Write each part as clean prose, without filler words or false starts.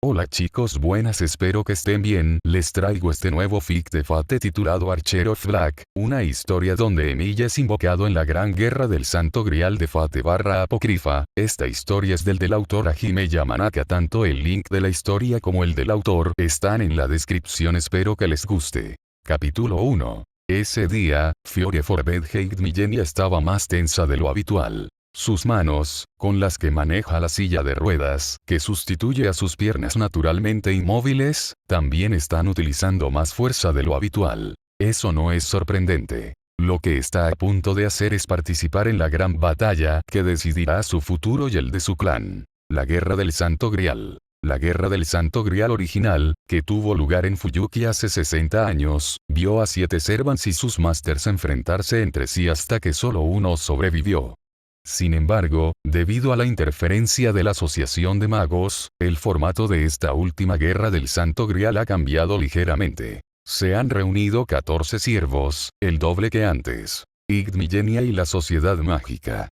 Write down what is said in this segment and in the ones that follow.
Hola chicos, buenas, espero que estén bien. Les traigo este nuevo fic de Fate titulado Archer of Black, una historia donde Emilia es invocado en la gran guerra del Santo Grial de Fate barra apócrifa. Esta historia es del autor Hajime Yamanaka. Tanto el link de la historia como el del autor están en la descripción, espero que les guste. Capítulo 1. Ese día, Fiore Forbedheit Millenia estaba más tensa de lo habitual. Sus manos, con las que maneja la silla de ruedas, que sustituye a sus piernas naturalmente inmóviles, también están utilizando más fuerza de lo habitual. Eso no es sorprendente. Lo que está a punto de hacer es participar en la gran batalla que decidirá su futuro y el de su clan. La Guerra del Santo Grial. La Guerra del Santo Grial original, que tuvo lugar en Fuyuki hace 60 años, vio a 7 Servants y sus Masters enfrentarse entre sí hasta que solo uno sobrevivió. Sin embargo, debido a la interferencia de la Asociación de Magos, el formato de esta última Guerra del Santo Grial ha cambiado ligeramente. Se han reunido 14 siervos, el doble que antes. Ygd Millenia y la Sociedad Mágica.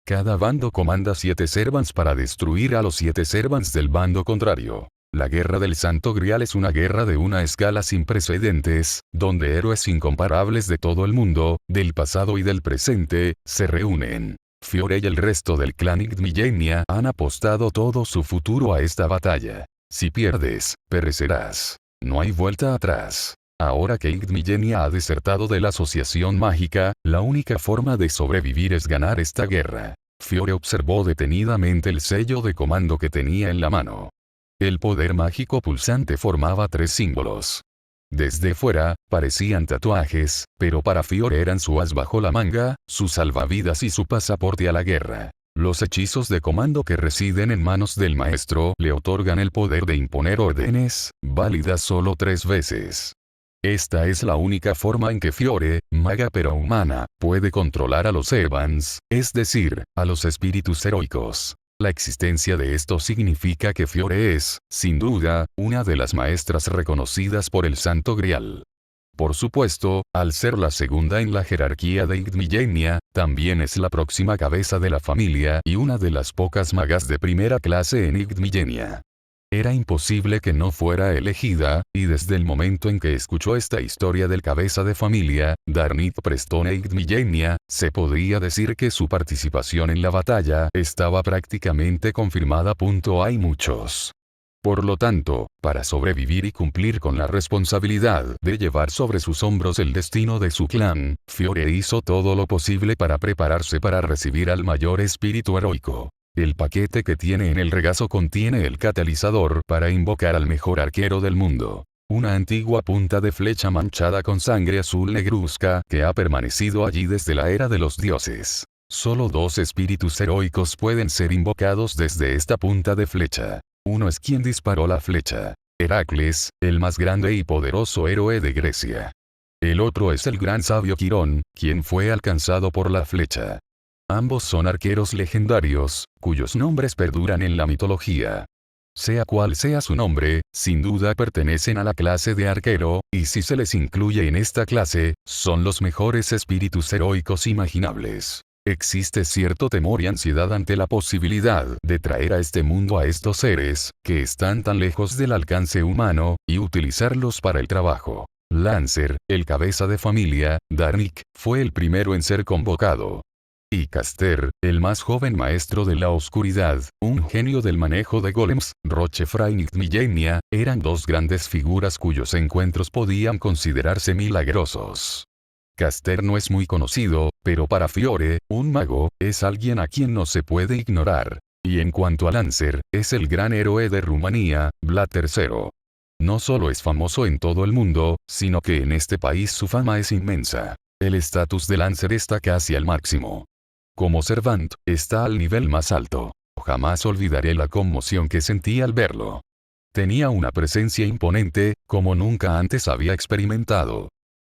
Cada bando comanda 7 Servants para destruir a los 7 Servants del bando contrario. La Guerra del Santo Grial es una guerra de una escala sin precedentes, donde héroes incomparables de todo el mundo, del pasado y del presente, se reúnen. Fiore y el resto del clan Ygd Millenia han apostado todo su futuro a esta batalla. Si pierdes, perecerás. No hay vuelta atrás. Ahora que Ygd Millenia ha desertado de la Asociación Mágica, la única forma de sobrevivir es ganar esta guerra. Fiore observó detenidamente el sello de comando que tenía en la mano. El poder mágico pulsante formaba 3 símbolos. Desde fuera, parecían tatuajes, pero para Fiore eran su as bajo la manga, su salvavidas y su pasaporte a la guerra. Los hechizos de comando que residen en manos del maestro le otorgan el poder de imponer órdenes, válidas solo 3 veces. Esta es la única forma en que Fiore, maga pero humana, puede controlar a los Servants, es decir, a los espíritus heroicos. La existencia de esto significa que Fiore es, sin duda, una de las maestras reconocidas por el Santo Grial. Por supuesto, al ser la segunda en la jerarquía de Ygd Millenia, también es la próxima cabeza de la familia y una de las pocas magas de primera clase en Ygd Millenia. Era imposible que no fuera elegida, y desde el momento en que escuchó esta historia del cabeza de familia, Darnit Preston Ygd Millenia, se podría decir que su participación en la batalla estaba prácticamente confirmada. Hay muchos. Por lo tanto, para sobrevivir y cumplir con la responsabilidad de llevar sobre sus hombros el destino de su clan, Fiore hizo todo lo posible para prepararse para recibir al mayor espíritu heroico. El paquete que tiene en el regazo contiene el catalizador para invocar al mejor arquero del mundo. Una antigua punta de flecha manchada con sangre azul negruzca que ha permanecido allí desde la era de los dioses. Solo 2 espíritus heroicos pueden ser invocados desde esta punta de flecha. Uno es quien disparó la flecha. Heracles, el más grande y poderoso héroe de Grecia. El otro es el gran sabio Quirón, quien fue alcanzado por la flecha. Ambos son arqueros legendarios, cuyos nombres perduran en la mitología. Sea cual sea su nombre, sin duda pertenecen a la clase de arquero, y si se les incluye en esta clase, son los mejores espíritus heroicos imaginables. Existe cierto temor y ansiedad ante la posibilidad de traer a este mundo a estos seres, que están tan lejos del alcance humano, y utilizarlos para el trabajo. Lancer, el cabeza de familia, Darnik, fue el primero en ser convocado. Y Caster, el más joven maestro de la oscuridad, un genio del manejo de golems, Rochefrain y Millenia, eran 2 grandes figuras cuyos encuentros podían considerarse milagrosos. Caster no es muy conocido, pero para Fiore, un mago, es alguien a quien no se puede ignorar. Y en cuanto a Lancer, es el gran héroe de Rumanía, Vlad III. No solo es famoso en todo el mundo, sino que en este país su fama es inmensa. El estatus de Lancer está casi al máximo. Como Servant, está al nivel más alto. Jamás olvidaré la conmoción que sentí al verlo. Tenía una presencia imponente, como nunca antes había experimentado.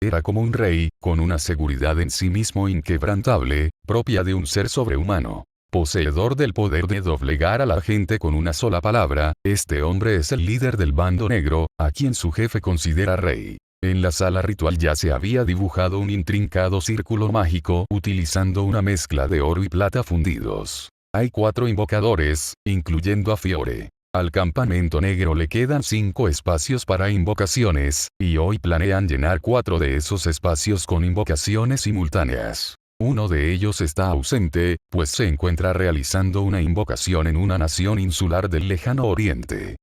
Era como un rey, con una seguridad en sí mismo inquebrantable, propia de un ser sobrehumano. Poseedor del poder de doblegar a la gente con una sola palabra, este hombre es el líder del bando negro, a quien su jefe considera rey. En la sala ritual ya se había dibujado un intrincado círculo mágico utilizando una mezcla de oro y plata fundidos. Hay 4 invocadores, incluyendo a Fiore. Al campamento negro le quedan 5 espacios para invocaciones, y hoy planean llenar 4 de esos espacios con invocaciones simultáneas. Uno de ellos está ausente, pues se encuentra realizando una invocación en una nación insular del lejano oriente.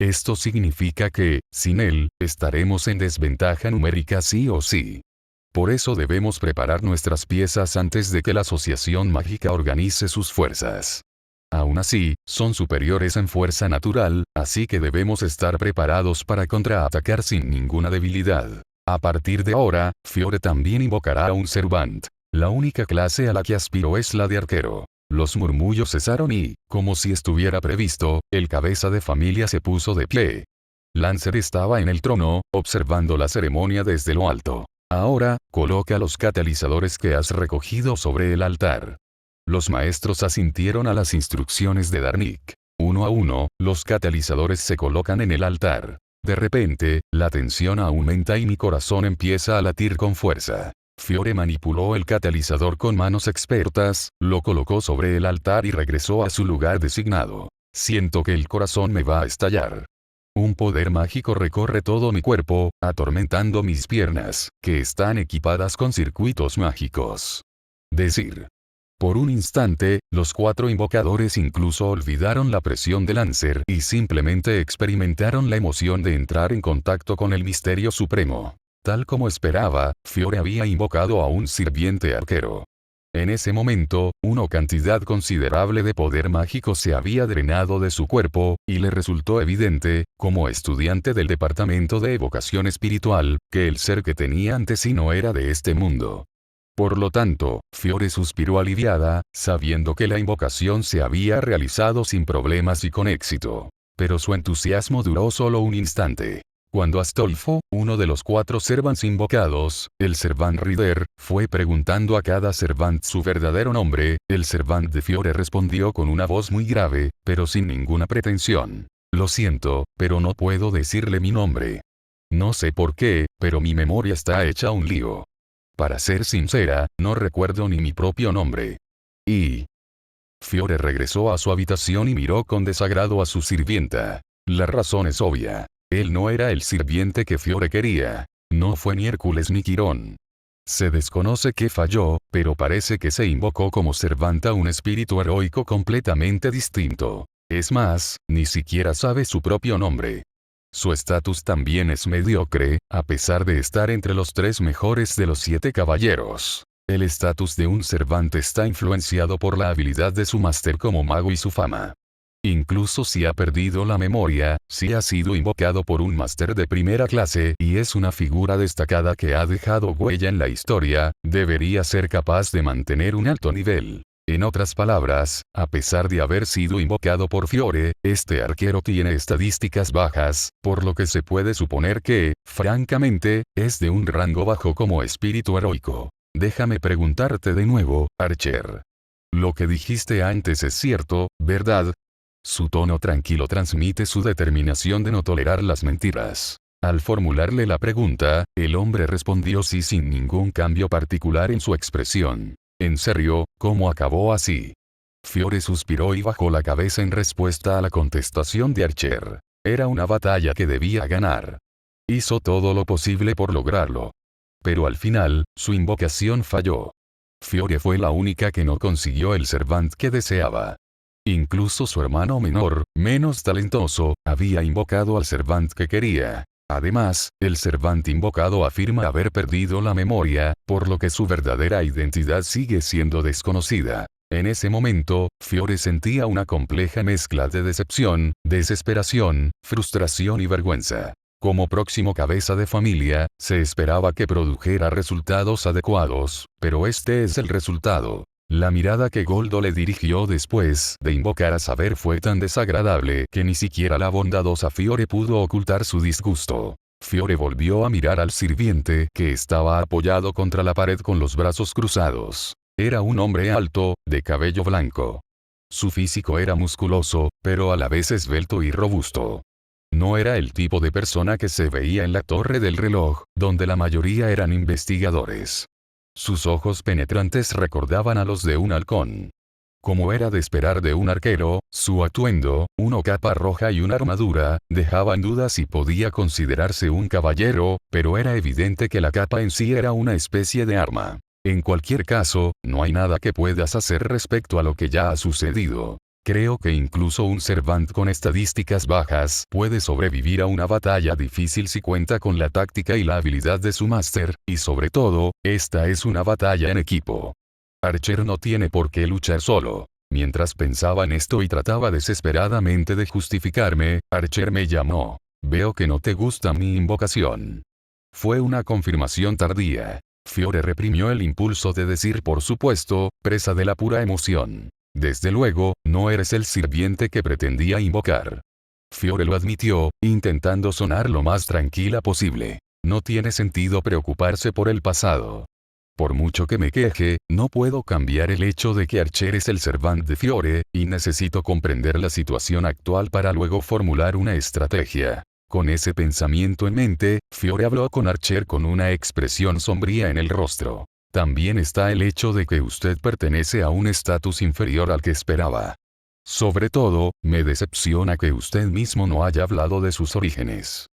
Esto significa que, sin él, estaremos en desventaja numérica sí o sí. Por eso debemos preparar nuestras piezas antes de que la asociación mágica organice sus fuerzas. Aún así, son superiores en fuerza natural, así que debemos estar preparados para contraatacar sin ninguna debilidad. A partir de ahora, Fiore también invocará a un Servant. La única clase a la que aspiro es la de arquero. Los murmullos cesaron y, como si estuviera previsto, el cabeza de familia se puso de pie. Lancer estaba en el trono, observando la ceremonia desde lo alto. Ahora, coloca los catalizadores que has recogido sobre el altar. Los maestros asintieron a las instrucciones de Darnik. Uno a uno, los catalizadores se colocan en el altar. De repente, la tensión aumenta y mi corazón empieza a latir con fuerza. Fiore manipuló el catalizador con manos expertas, lo colocó sobre el altar y regresó a su lugar designado. Siento que el corazón me va a estallar. Un poder mágico recorre todo mi cuerpo, atormentando mis piernas, que están equipadas con circuitos mágicos. Decir. Por un instante, los 4 invocadores incluso olvidaron la presión de Lancer y simplemente experimentaron la emoción de entrar en contacto con el misterio supremo. Tal como esperaba, Fiore había invocado a un sirviente arquero. En ese momento, una cantidad considerable de poder mágico se había drenado de su cuerpo, y le resultó evidente, como estudiante del departamento de evocación espiritual, que el ser que tenía ante sí no era de este mundo. Por lo tanto, Fiore suspiró aliviada, sabiendo que la invocación se había realizado sin problemas y con éxito. Pero su entusiasmo duró solo un instante. Cuando Astolfo, uno de los 4 Servants invocados, el Servant Reader, fue preguntando a cada Servant su verdadero nombre, el Servant de Fiore respondió con una voz muy grave, pero sin ninguna pretensión. Lo siento, pero no puedo decirle mi nombre. No sé por qué, pero mi memoria está hecha un lío. Para ser sincera, no recuerdo ni mi propio nombre. Y... Fiore regresó a su habitación y miró con desagrado a su sirvienta. La razón es obvia. Él no era el sirviente que Fiore quería. No fue ni Hércules ni Quirón. Se desconoce qué falló, pero parece que se invocó como Servanta un espíritu heroico completamente distinto. Es más, ni siquiera sabe su propio nombre. Su estatus también es mediocre, a pesar de estar entre los 3 mejores de los 7 caballeros. El estatus de un Servante está influenciado por la habilidad de su máster como mago y su fama. Incluso si ha perdido la memoria, si ha sido invocado por un máster de primera clase y es una figura destacada que ha dejado huella en la historia, debería ser capaz de mantener un alto nivel. En otras palabras, a pesar de haber sido invocado por Fiore, este arquero tiene estadísticas bajas, por lo que se puede suponer que, francamente, es de un rango bajo como espíritu heroico. Déjame preguntarte de nuevo, Archer. Lo que dijiste antes es cierto, ¿verdad? Su tono tranquilo transmite su determinación de no tolerar las mentiras. Al formularle la pregunta, el hombre respondió sí sin ningún cambio particular en su expresión. ¿En serio? ¿Cómo acabó así? Fiore suspiró y bajó la cabeza en respuesta a la contestación de Archer. Era una batalla que debía ganar. Hizo todo lo posible por lograrlo. Pero al final, su invocación falló. Fiore fue la única que no consiguió el Servant que deseaba. Incluso su hermano menor, menos talentoso, había invocado al Servant que quería. Además, el Servant invocado afirma haber perdido la memoria, por lo que su verdadera identidad sigue siendo desconocida. En ese momento, Fiore sentía una compleja mezcla de decepción, desesperación, frustración y vergüenza. Como próximo cabeza de familia, se esperaba que produjera resultados adecuados, pero este es el resultado. La mirada que Goldo le dirigió después de invocar a Saber fue tan desagradable que ni siquiera la bondadosa Fiore pudo ocultar su disgusto. Fiore volvió a mirar al sirviente que estaba apoyado contra la pared con los brazos cruzados. Era un hombre alto, de cabello blanco. Su físico era musculoso, pero a la vez esbelto y robusto. No era el tipo de persona que se veía en la torre del reloj, donde la mayoría eran investigadores. Sus ojos penetrantes recordaban a los de un halcón. Como era de esperar de un arquero, su atuendo, una capa roja y una armadura, dejaba en duda si podía considerarse un caballero, pero era evidente que la capa en sí era una especie de arma. En cualquier caso, no hay nada que puedas hacer respecto a lo que ya ha sucedido. Creo que incluso un servant con estadísticas bajas puede sobrevivir a una batalla difícil si cuenta con la táctica y la habilidad de su máster, y sobre todo, esta es una batalla en equipo. Archer no tiene por qué luchar solo. Mientras pensaba en esto y trataba desesperadamente de justificarme, Archer me llamó. Veo que no te gusta mi invocación. Fue una confirmación tardía. Fiore reprimió el impulso de decir por supuesto, presa de la pura emoción. Desde luego, no eres el sirviente que pretendía invocar. Fiore lo admitió, intentando sonar lo más tranquila posible. No tiene sentido preocuparse por el pasado. Por mucho que me queje, no puedo cambiar el hecho de que Archer es el servant de Fiore, y necesito comprender la situación actual para luego formular una estrategia. Con ese pensamiento en mente, Fiore habló con Archer con una expresión sombría en el rostro. También está el hecho de que usted pertenece a un estatus inferior al que esperaba. Sobre todo, me decepciona que usted mismo no haya hablado de sus orígenes.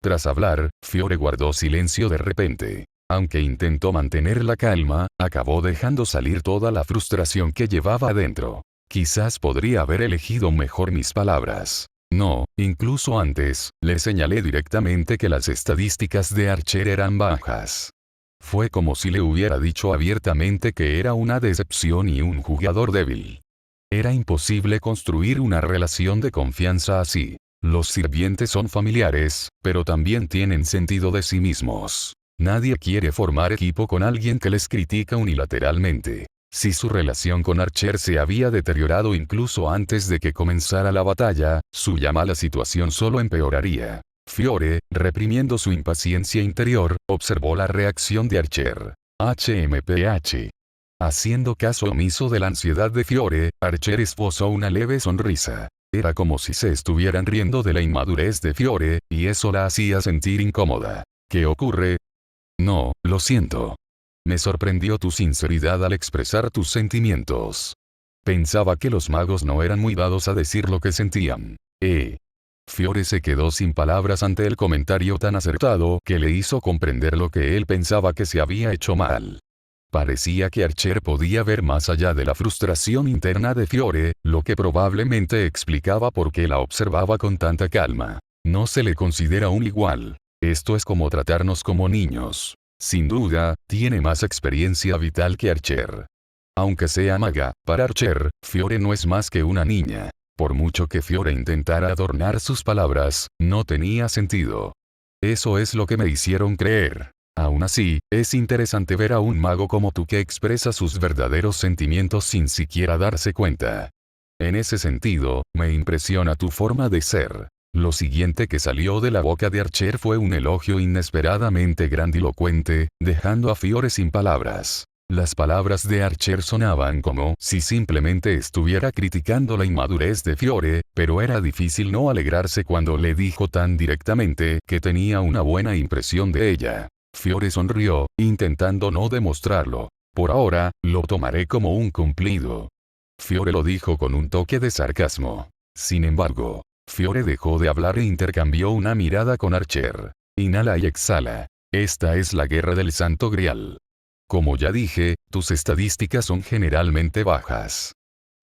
Tras hablar, Fiore guardó silencio de repente. Aunque intentó mantener la calma, acabó dejando salir toda la frustración que llevaba adentro. Quizás podría haber elegido mejor mis palabras. No, incluso antes, le señalé directamente que las estadísticas de Archer eran bajas. Fue como si le hubiera dicho abiertamente que era una decepción y un jugador débil. Era imposible construir una relación de confianza así. Los sirvientes son familiares, pero también tienen sentido de sí mismos. Nadie quiere formar equipo con alguien que les critica unilateralmente. Si su relación con Archer se había deteriorado incluso antes de que comenzara la batalla, su mala situación solo empeoraría. Fiore, reprimiendo su impaciencia interior, observó la reacción de Archer. HMPH. Haciendo caso omiso de la ansiedad de Fiore, Archer esbozó una leve sonrisa. Era como si se estuvieran riendo de la inmadurez de Fiore, y eso la hacía sentir incómoda. ¿Qué ocurre? No, lo siento. Me sorprendió tu sinceridad al expresar tus sentimientos. Pensaba que los magos no eran muy dados a decir lo que sentían. Fiore se quedó sin palabras ante el comentario tan acertado que le hizo comprender lo que él pensaba que se había hecho mal. Parecía que Archer podía ver más allá de la frustración interna de Fiore, lo que probablemente explicaba por qué la observaba con tanta calma. No se le considera un igual. Esto es como tratarnos como niños. Sin duda, tiene más experiencia vital que Archer. Aunque sea maga, para Archer, Fiore no es más que una niña. Por mucho que Fiore intentara adornar sus palabras, no tenía sentido. Eso es lo que me hicieron creer. Aún así, es interesante ver a un mago como tú que expresa sus verdaderos sentimientos sin siquiera darse cuenta. En ese sentido, me impresiona tu forma de ser. Lo siguiente que salió de la boca de Archer fue un elogio inesperadamente grandilocuente, dejando a Fiore sin palabras. Las palabras de Archer sonaban como si simplemente estuviera criticando la inmadurez de Fiore, pero era difícil no alegrarse cuando le dijo tan directamente que tenía una buena impresión de ella. Fiore sonrió, intentando no demostrarlo. Por ahora, lo tomaré como un cumplido. Fiore lo dijo con un toque de sarcasmo. Sin embargo, Fiore dejó de hablar e intercambió una mirada con Archer. Inhala y exhala. Esta es la guerra del Santo Grial. Como ya dije, tus estadísticas son generalmente bajas.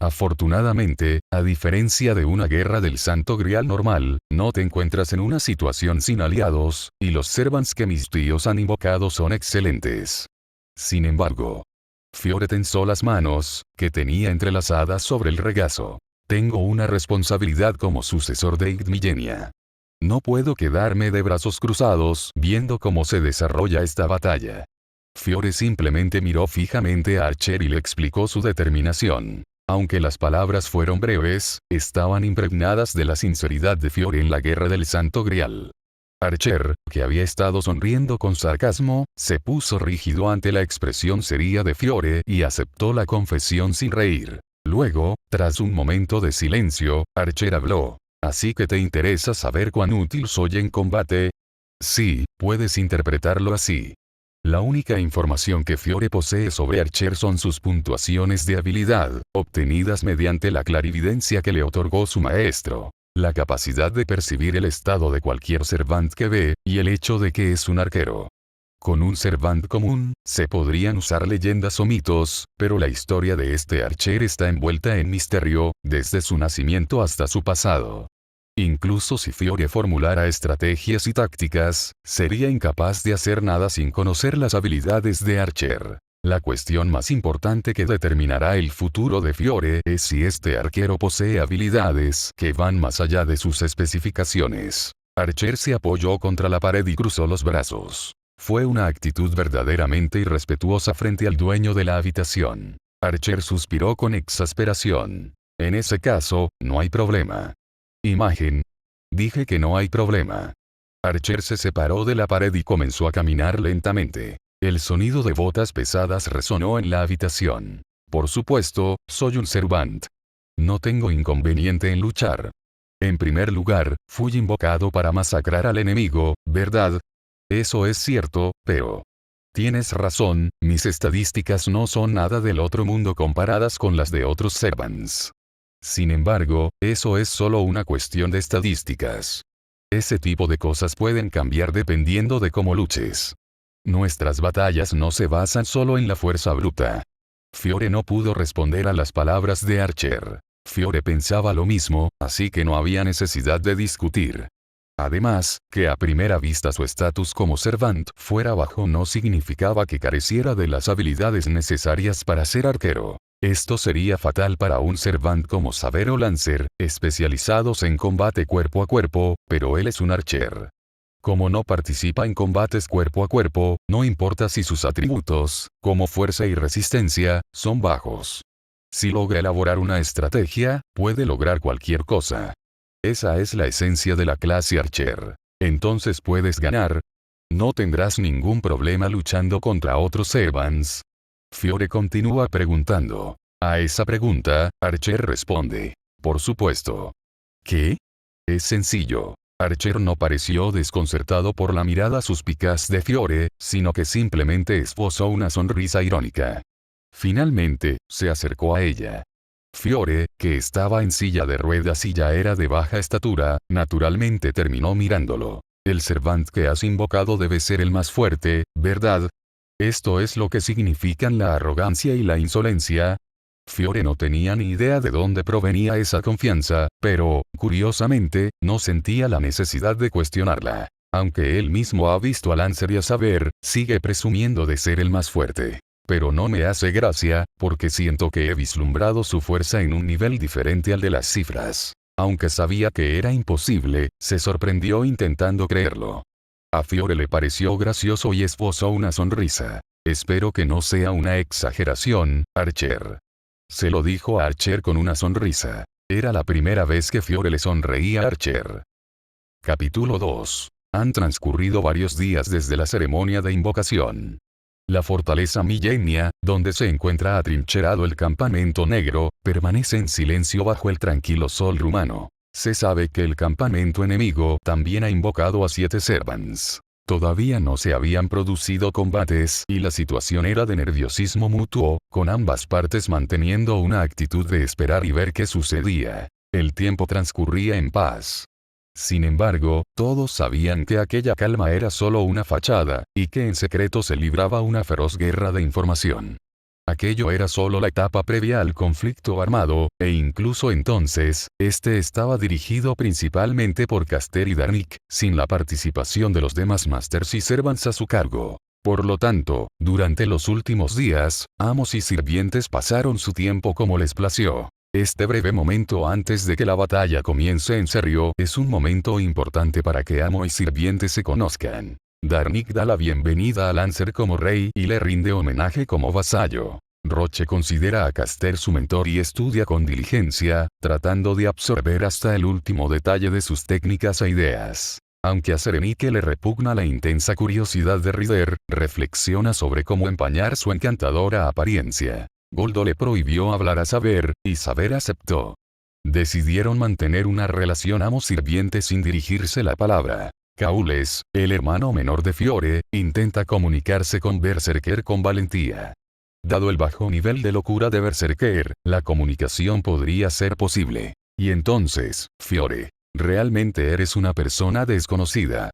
Afortunadamente, a diferencia de una guerra del Santo Grial normal, no te encuentras en una situación sin aliados, y los servants que mis tíos han invocado son excelentes. Sin embargo, Fiore tensó las manos, que tenía entrelazadas sobre el regazo. Tengo una responsabilidad como sucesor de Igdmillenia. No puedo quedarme de brazos cruzados viendo cómo se desarrolla esta batalla. Fiore simplemente miró fijamente a Archer y le explicó su determinación. Aunque las palabras fueron breves, estaban impregnadas de la sinceridad de Fiore en la guerra del Santo Grial. Archer, que había estado sonriendo con sarcasmo, se puso rígido ante la expresión seria de Fiore y aceptó la confesión sin reír. Luego, tras un momento de silencio, Archer habló. ¿Así que te interesa saber cuán útil soy en combate? Sí, puedes interpretarlo así. La única información que Fiore posee sobre Archer son sus puntuaciones de habilidad, obtenidas mediante la clarividencia que le otorgó su maestro, la capacidad de percibir el estado de cualquier servant que ve, y el hecho de que es un arquero. Con un servant común, se podrían usar leyendas o mitos, pero la historia de este Archer está envuelta en misterio, desde su nacimiento hasta su pasado. Incluso si Fiore formulara estrategias y tácticas, sería incapaz de hacer nada sin conocer las habilidades de Archer. La cuestión más importante que determinará el futuro de Fiore es si este arquero posee habilidades que van más allá de sus especificaciones. Archer se apoyó contra la pared y cruzó los brazos. Fue una actitud verdaderamente irrespetuosa frente al dueño de la habitación. Archer suspiró con exasperación. En ese caso, no hay problema. Imagen. Dije que no hay problema. Archer se separó de la pared y comenzó a caminar lentamente. El sonido de botas pesadas resonó en la habitación. Por supuesto, soy un servant. No tengo inconveniente en luchar. En primer lugar, fui invocado para masacrar al enemigo, ¿verdad? Eso es cierto, pero... Tienes razón, mis estadísticas no son nada del otro mundo comparadas con las de otros servants. Sin embargo, eso es solo una cuestión de estadísticas. Ese tipo de cosas pueden cambiar dependiendo de cómo luches. Nuestras batallas no se basan solo en la fuerza bruta. Fiore no pudo responder a las palabras de Archer. Fiore pensaba lo mismo, así que no había necesidad de discutir. Además, que a primera vista su estatus como servant fuera bajo no significaba que careciera de las habilidades necesarias para ser arquero. Esto sería fatal para un servant como Saber o Lancer, especializados en combate cuerpo a cuerpo, pero él es un archer. Como no participa en combates cuerpo a cuerpo, no importa si sus atributos, como fuerza y resistencia, son bajos. Si logra elaborar una estrategia, puede lograr cualquier cosa. Esa es la esencia de la clase Archer. Entonces puedes ganar. No tendrás ningún problema luchando contra otros servants. Fiore continúa preguntando. A esa pregunta, Archer responde. Por supuesto. ¿Qué? Es sencillo. Archer no pareció desconcertado por la mirada suspicaz de Fiore, sino que simplemente esbozó una sonrisa irónica. Finalmente, se acercó a ella. Fiore, que estaba en silla de ruedas y ya era de baja estatura, naturalmente terminó mirándolo. El servant que has invocado debe ser el más fuerte, ¿verdad? ¿Esto es lo que significan la arrogancia y la insolencia? Fiore no tenía ni idea de dónde provenía esa confianza, pero, curiosamente, no sentía la necesidad de cuestionarla. Aunque él mismo ha visto a Lancer y a Saber, sigue presumiendo de ser el más fuerte. Pero no me hace gracia, porque siento que he vislumbrado su fuerza en un nivel diferente al de las cifras. Aunque sabía que era imposible, se sorprendió intentando creerlo. A Fiore le pareció gracioso y esbozó una sonrisa. Espero que no sea una exageración, Archer. Se lo dijo a Archer con una sonrisa. Era la primera vez que Fiore le sonreía a Archer. Capítulo 2. Han transcurrido varios días desde la ceremonia de invocación. La fortaleza Millenia, donde se encuentra atrincherado el campamento negro, permanece en silencio bajo el tranquilo sol rumano. Se sabe que el campamento enemigo también ha invocado a 7 servants. Todavía no se habían producido combates y la situación era de nerviosismo mutuo, con ambas partes manteniendo una actitud de esperar y ver qué sucedía. El tiempo transcurría en paz. Sin embargo, todos sabían que aquella calma era solo una fachada, y que en secreto se libraba una feroz guerra de información. Aquello era solo la etapa previa al conflicto armado, e incluso entonces, este estaba dirigido principalmente por Caster y Darnik, sin la participación de los demás Masters y Servants a su cargo. Por lo tanto, durante los últimos días, amos y sirvientes pasaron su tiempo como les plació. Este breve momento antes de que la batalla comience en serio es un momento importante para que amo y sirviente se conozcan. Darnik da la bienvenida a Lancer como rey y le rinde homenaje como vasallo. Roche considera a Caster su mentor y estudia con diligencia, tratando de absorber hasta el último detalle de sus técnicas e ideas. Aunque a Serenike le repugna la intensa curiosidad de Rider, reflexiona sobre cómo empañar su encantadora apariencia. Goldo le prohibió hablar a Saber, y Saber aceptó. Decidieron mantener una relación amo-sirviente sin dirigirse la palabra. Kaules, el hermano menor de Fiore, intenta comunicarse con Berserker con valentía. Dado el bajo nivel de locura de Berserker, la comunicación podría ser posible. Y entonces, Fiore, realmente eres una persona desconocida.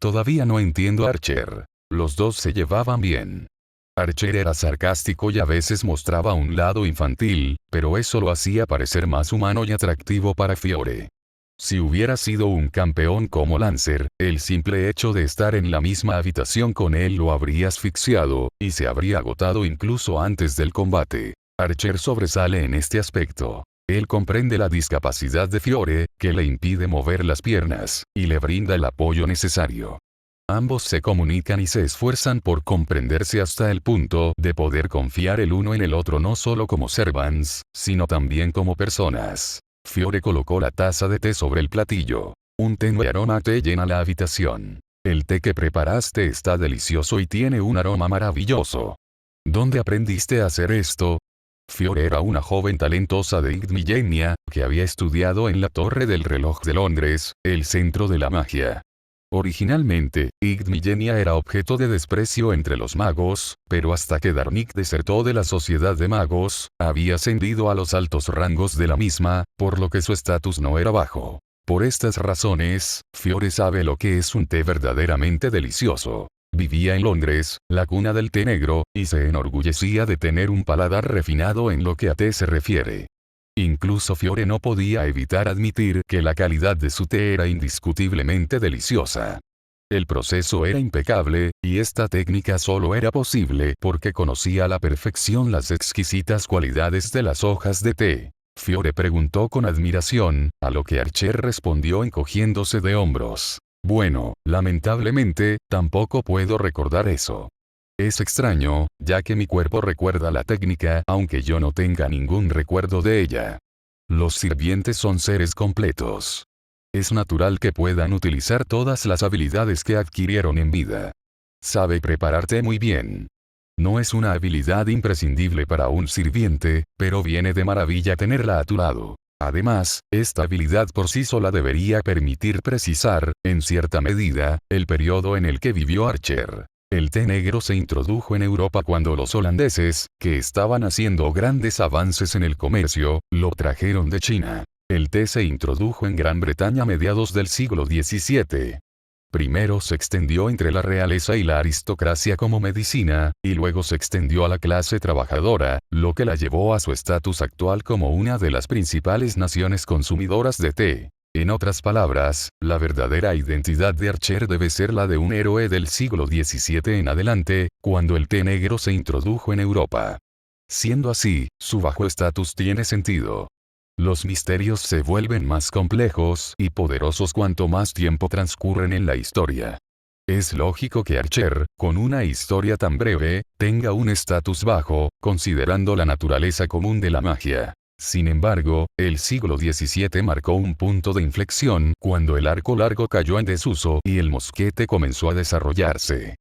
Todavía no entiendo a Archer. Los dos se llevaban bien. Archer era sarcástico y a veces mostraba un lado infantil, pero eso lo hacía parecer más humano y atractivo para Fiore. Si hubiera sido un campeón como Lancer, el simple hecho de estar en la misma habitación con él lo habría asfixiado, y se habría agotado incluso antes del combate. Archer sobresale en este aspecto. Él comprende la discapacidad de Fiore, que le impide mover las piernas, y le brinda el apoyo necesario. Ambos se comunican y se esfuerzan por comprenderse hasta el punto de poder confiar el uno en el otro no solo como servants, sino también como personas. Fiore colocó la taza de té sobre el platillo. Un tenue aroma a té llena la habitación. El té que preparaste está delicioso y tiene un aroma maravilloso. ¿Dónde aprendiste a hacer esto? Fiore era una joven talentosa de Igdmillenia, que había estudiado en la Torre del Reloj de Londres, el centro de la magia. Originalmente, Igdmillenia era objeto de desprecio entre los magos, pero hasta que Darnik desertó de la sociedad de magos, había ascendido a los altos rangos de la misma, por lo que su estatus no era bajo. Por estas razones, Fiore sabe lo que es un té verdaderamente delicioso. Vivía en Londres, la cuna del té negro, y se enorgullecía de tener un paladar refinado en lo que a té se refiere. Incluso Fiore no podía evitar admitir que la calidad de su té era indiscutiblemente deliciosa. El proceso era impecable, y esta técnica solo era posible porque conocía a la perfección las exquisitas cualidades de las hojas de té. Fiore preguntó con admiración, a lo que Archer respondió encogiéndose de hombros. Bueno, lamentablemente, tampoco puedo recordar eso. Es extraño, ya que mi cuerpo recuerda la técnica aunque yo no tenga ningún recuerdo de ella. Los sirvientes son seres completos. Es natural que puedan utilizar todas las habilidades que adquirieron en vida. Sabe prepararte muy bien. No es una habilidad imprescindible para un sirviente, pero viene de maravilla tenerla a tu lado. Además, esta habilidad por sí sola debería permitir precisar, en cierta medida, el periodo en el que vivió Archer. El té negro se introdujo en Europa cuando los holandeses, que estaban haciendo grandes avances en el comercio, lo trajeron de China. El té se introdujo en Gran Bretaña a mediados del siglo XVII. Primero se extendió entre la realeza y la aristocracia como medicina, y luego se extendió a la clase trabajadora, lo que la llevó a su estatus actual como una de las principales naciones consumidoras de té. En otras palabras, la verdadera identidad de Archer debe ser la de un héroe del siglo XVII en adelante, cuando el té negro se introdujo en Europa. Siendo así, su bajo estatus tiene sentido. Los misterios se vuelven más complejos y poderosos cuanto más tiempo transcurren en la historia. Es lógico que Archer, con una historia tan breve, tenga un estatus bajo, considerando la naturaleza común de la magia. Sin embargo, el siglo XVII marcó un punto de inflexión cuando el arco largo cayó en desuso y el mosquete comenzó a desarrollarse.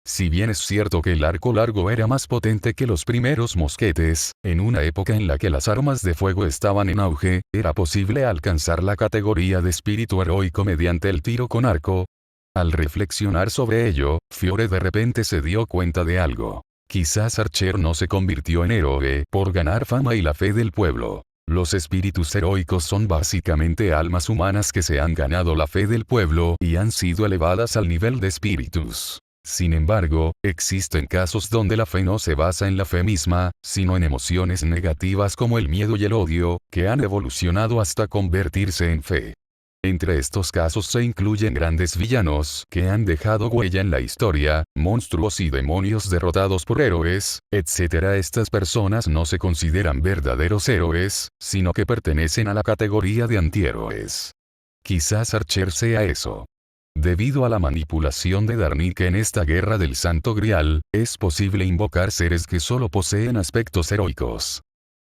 Si bien es cierto que el arco largo era más potente que los primeros mosquetes, en una época en la que las armas de fuego estaban en auge, era posible alcanzar la categoría de espíritu heroico mediante el tiro con arco. Al reflexionar sobre ello, Fiore de repente se dio cuenta de algo. Quizás Archer no se convirtió en héroe por ganar fama y la fe del pueblo. Los espíritus heroicos son básicamente almas humanas que se han ganado la fe del pueblo y han sido elevadas al nivel de espíritus. Sin embargo, existen casos donde la fe no se basa en la fe misma, sino en emociones negativas como el miedo y el odio, que han evolucionado hasta convertirse en fe. Entre estos casos se incluyen grandes villanos que han dejado huella en la historia, monstruos y demonios derrotados por héroes, etc. Estas personas no se consideran verdaderos héroes, sino que pertenecen a la categoría de antihéroes. Quizás Archer sea eso. Debido a la manipulación de Darnik en esta guerra del Santo Grial, es posible invocar seres que solo poseen aspectos heroicos.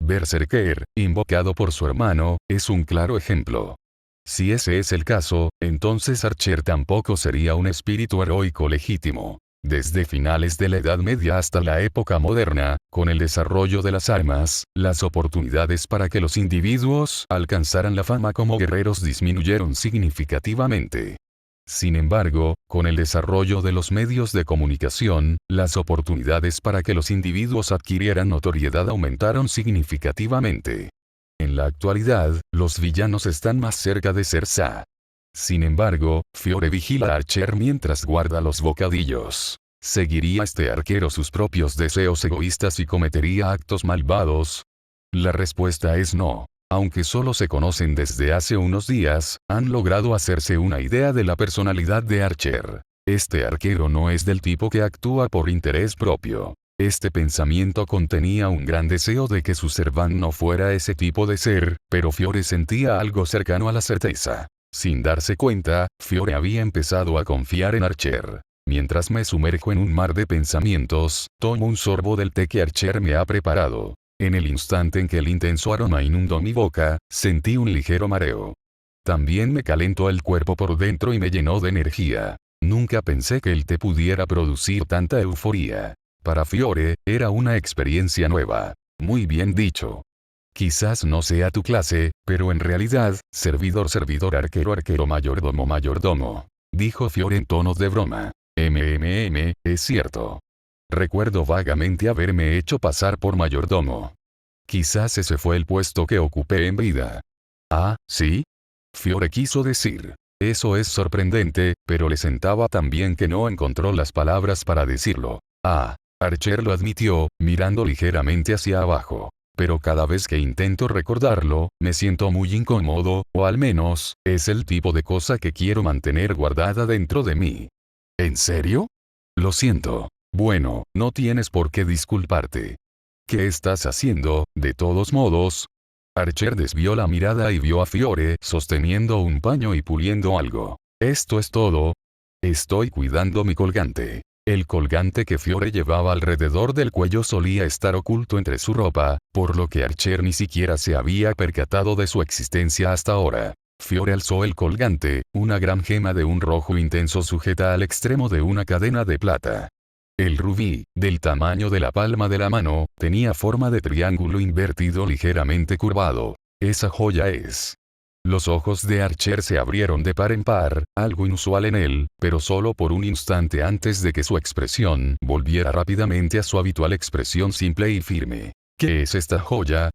Berserker, invocado por su hermano, es un claro ejemplo. Si ese es el caso, entonces Archer tampoco sería un espíritu heroico legítimo. Desde finales de la Edad Media hasta la época moderna, con el desarrollo de las armas, las oportunidades para que los individuos alcanzaran la fama como guerreros disminuyeron significativamente. Sin embargo, con el desarrollo de los medios de comunicación, las oportunidades para que los individuos adquirieran notoriedad aumentaron significativamente. En la actualidad, los villanos están más cerca de ser Sa. Sin embargo, Fiore vigila a Archer mientras guarda los bocadillos. ¿Seguiría este arquero sus propios deseos egoístas y cometería actos malvados? La respuesta es no. Aunque solo se conocen desde hace unos días, han logrado hacerse una idea de la personalidad de Archer. Este arquero no es del tipo que actúa por interés propio. Este pensamiento contenía un gran deseo de que su Servant no fuera ese tipo de ser, pero Fiore sentía algo cercano a la certeza. Sin darse cuenta, Fiore había empezado a confiar en Archer. Mientras me sumerjo en un mar de pensamientos, tomo un sorbo del té que Archer me ha preparado. En el instante en que el intenso aroma inundó mi boca, sentí un ligero mareo. También me calentó el cuerpo por dentro y me llenó de energía. Nunca pensé que el té pudiera producir tanta euforía. Para Fiore, era una experiencia nueva. Muy bien dicho. Quizás no sea tu clase, pero en realidad, servidor, arquero, mayordomo, dijo Fiore en tono de broma. Es cierto. Recuerdo vagamente haberme hecho pasar por mayordomo. Quizás ese fue el puesto que ocupé en vida. Ah, ¿sí? Fiore quiso decir. Eso es sorprendente, pero le sentaba tan bien que no encontró las palabras para decirlo. Ah, Archer lo admitió, mirando ligeramente hacia abajo. Pero cada vez que intento recordarlo, me siento muy incómodo, o al menos, es el tipo de cosa que quiero mantener guardada dentro de mí. ¿En serio? Lo siento. Bueno, no tienes por qué disculparte. ¿Qué estás haciendo, de todos modos? Archer desvió la mirada y vio a Fiore sosteniendo un paño y puliendo algo. ¿Esto es todo? Estoy cuidando mi colgante. El colgante que Fiore llevaba alrededor del cuello solía estar oculto entre su ropa, por lo que Archer ni siquiera se había percatado de su existencia hasta ahora. Fiore alzó el colgante, una gran gema de un rojo intenso sujeta al extremo de una cadena de plata. El rubí, del tamaño de la palma de la mano, tenía forma de triángulo invertido ligeramente curvado. Esa joya es. Los ojos de Archer se abrieron de par en par, algo inusual en él, pero solo por un instante antes de que su expresión volviera rápidamente a su habitual expresión simple y firme. ¿Qué es esta joya?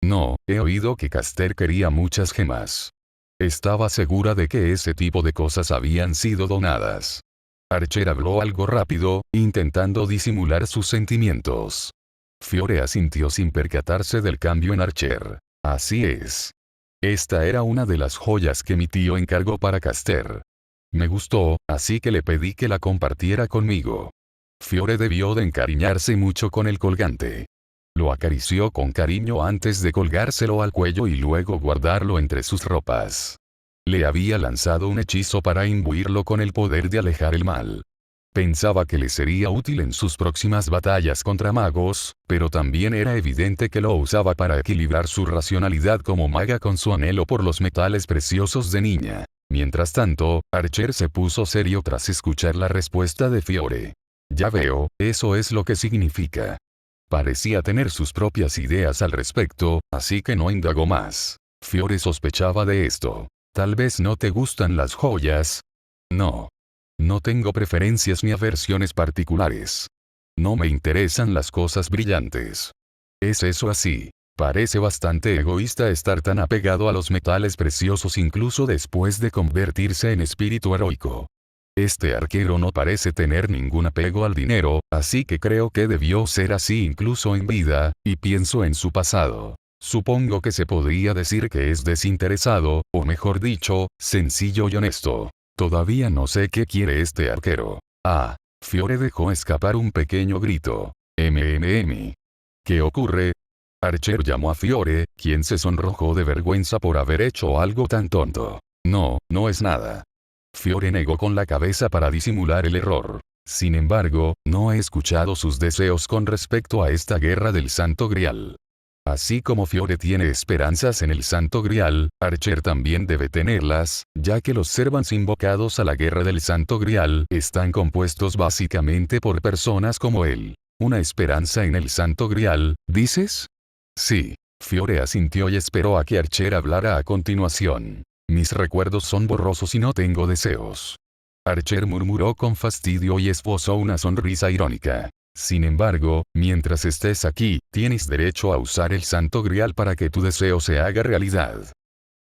No, he oído que Caster quería muchas gemas. Estaba segura de que ese tipo de cosas habían sido donadas. Archer habló algo rápido, intentando disimular sus sentimientos. Fiore asintió sin percatarse del cambio en Archer. Así es. Esta era una de las joyas que mi tío encargó para Caster. Me gustó, así que le pedí que la compartiera conmigo. Fiore debió de encariñarse mucho con el colgante. Lo acarició con cariño antes de colgárselo al cuello y luego guardarlo entre sus ropas. Le había lanzado un hechizo para imbuirlo con el poder de alejar el mal. Pensaba que le sería útil en sus próximas batallas contra magos, pero también era evidente que lo usaba para equilibrar su racionalidad como maga con su anhelo por los metales preciosos de niña. Mientras tanto, Archer se puso serio tras escuchar la respuesta de Fiore. Ya veo, eso es lo que significa. Parecía tener sus propias ideas al respecto, así que no indagó más. Fiore sospechaba de esto. Tal vez no te gustan las joyas. No. No tengo preferencias ni aversiones particulares. No me interesan las cosas brillantes. ¿Es eso así? Parece bastante egoísta estar tan apegado a los metales preciosos incluso después de convertirse en espíritu heroico. Este arquero no parece tener ningún apego al dinero, así que creo que debió ser así incluso en vida, y pienso en su pasado. Supongo que se podría decir que es desinteresado, o mejor dicho, sencillo y honesto. Todavía no sé qué quiere este arquero. Ah. Fiore dejó escapar un pequeño grito. ¿Qué ocurre? Archer llamó a Fiore, quien se sonrojó de vergüenza por haber hecho algo tan tonto. No, no es nada. Fiore negó con la cabeza para disimular el error. Sin embargo, no he escuchado sus deseos con respecto a esta guerra del Santo Grial. Así como Fiore tiene esperanzas en el Santo Grial, Archer también debe tenerlas, ya que los servants invocados a la guerra del Santo Grial están compuestos básicamente por personas como él. ¿Una esperanza en el Santo Grial, dices? Sí. Fiore asintió y esperó a que Archer hablara a continuación. Mis recuerdos son borrosos y no tengo deseos. Archer murmuró con fastidio y esbozó una sonrisa irónica. Sin embargo, mientras estés aquí, tienes derecho a usar el Santo Grial para que tu deseo se haga realidad.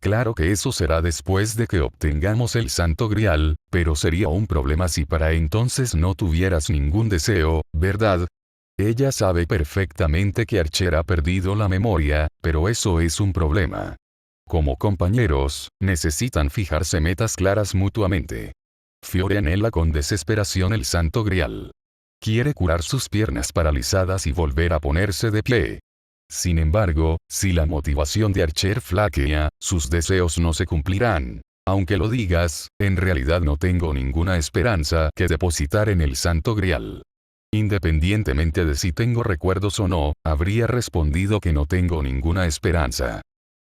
Claro que eso será después de que obtengamos el Santo Grial, pero sería un problema si para entonces no tuvieras ningún deseo, ¿verdad? Ella sabe perfectamente que Archer ha perdido la memoria, pero eso es un problema. Como compañeros, necesitan fijarse metas claras mutuamente. Fiore anhela con desesperación el Santo Grial. Quiere curar sus piernas paralizadas y volver a ponerse de pie. Sin embargo, si la motivación de Archer flaquea, sus deseos no se cumplirán. Aunque lo digas, en realidad no tengo ninguna esperanza que depositar en el Santo Grial. Independientemente de si tengo recuerdos o no, habría respondido que no tengo ninguna esperanza.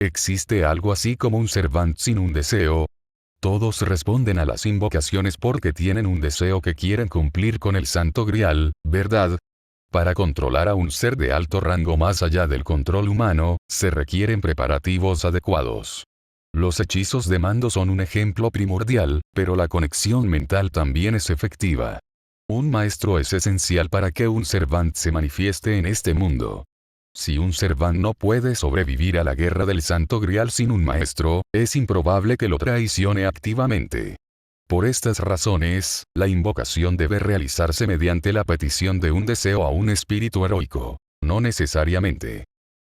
¿Existe algo así como un Servant sin un deseo? Todos responden a las invocaciones porque tienen un deseo que quieren cumplir con el Santo Grial, ¿verdad? Para controlar a un ser de alto rango más allá del control humano, se requieren preparativos adecuados. Los hechizos de mando son un ejemplo primordial, pero la conexión mental también es efectiva. Un maestro es esencial para que un Servant se manifieste en este mundo. Si un Servant no puede sobrevivir a la guerra del Santo Grial sin un maestro, es improbable que lo traicione activamente. Por estas razones, la invocación debe realizarse mediante la petición de un deseo a un espíritu heroico. No necesariamente.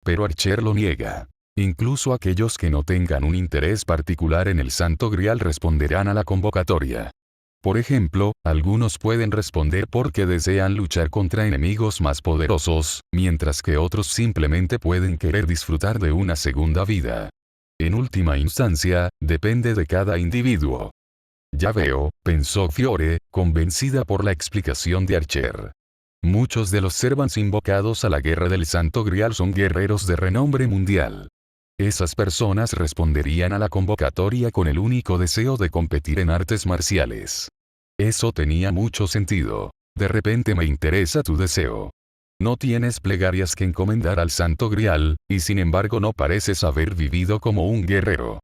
Pero Archer lo niega. Incluso aquellos que no tengan un interés particular en el Santo Grial responderán a la convocatoria. Por ejemplo, algunos pueden responder porque desean luchar contra enemigos más poderosos, mientras que otros simplemente pueden querer disfrutar de una segunda vida. En última instancia, depende de cada individuo. Ya veo, pensó Fiore, convencida por la explicación de Archer. Muchos de los Servants invocados a la guerra del Santo Grial son guerreros de renombre mundial. Esas personas responderían a la convocatoria con el único deseo de competir en artes marciales. Eso tenía mucho sentido. De repente me interesa tu deseo. No tienes plegarias que encomendar al Santo Grial, y sin embargo no pareces haber vivido como un guerrero.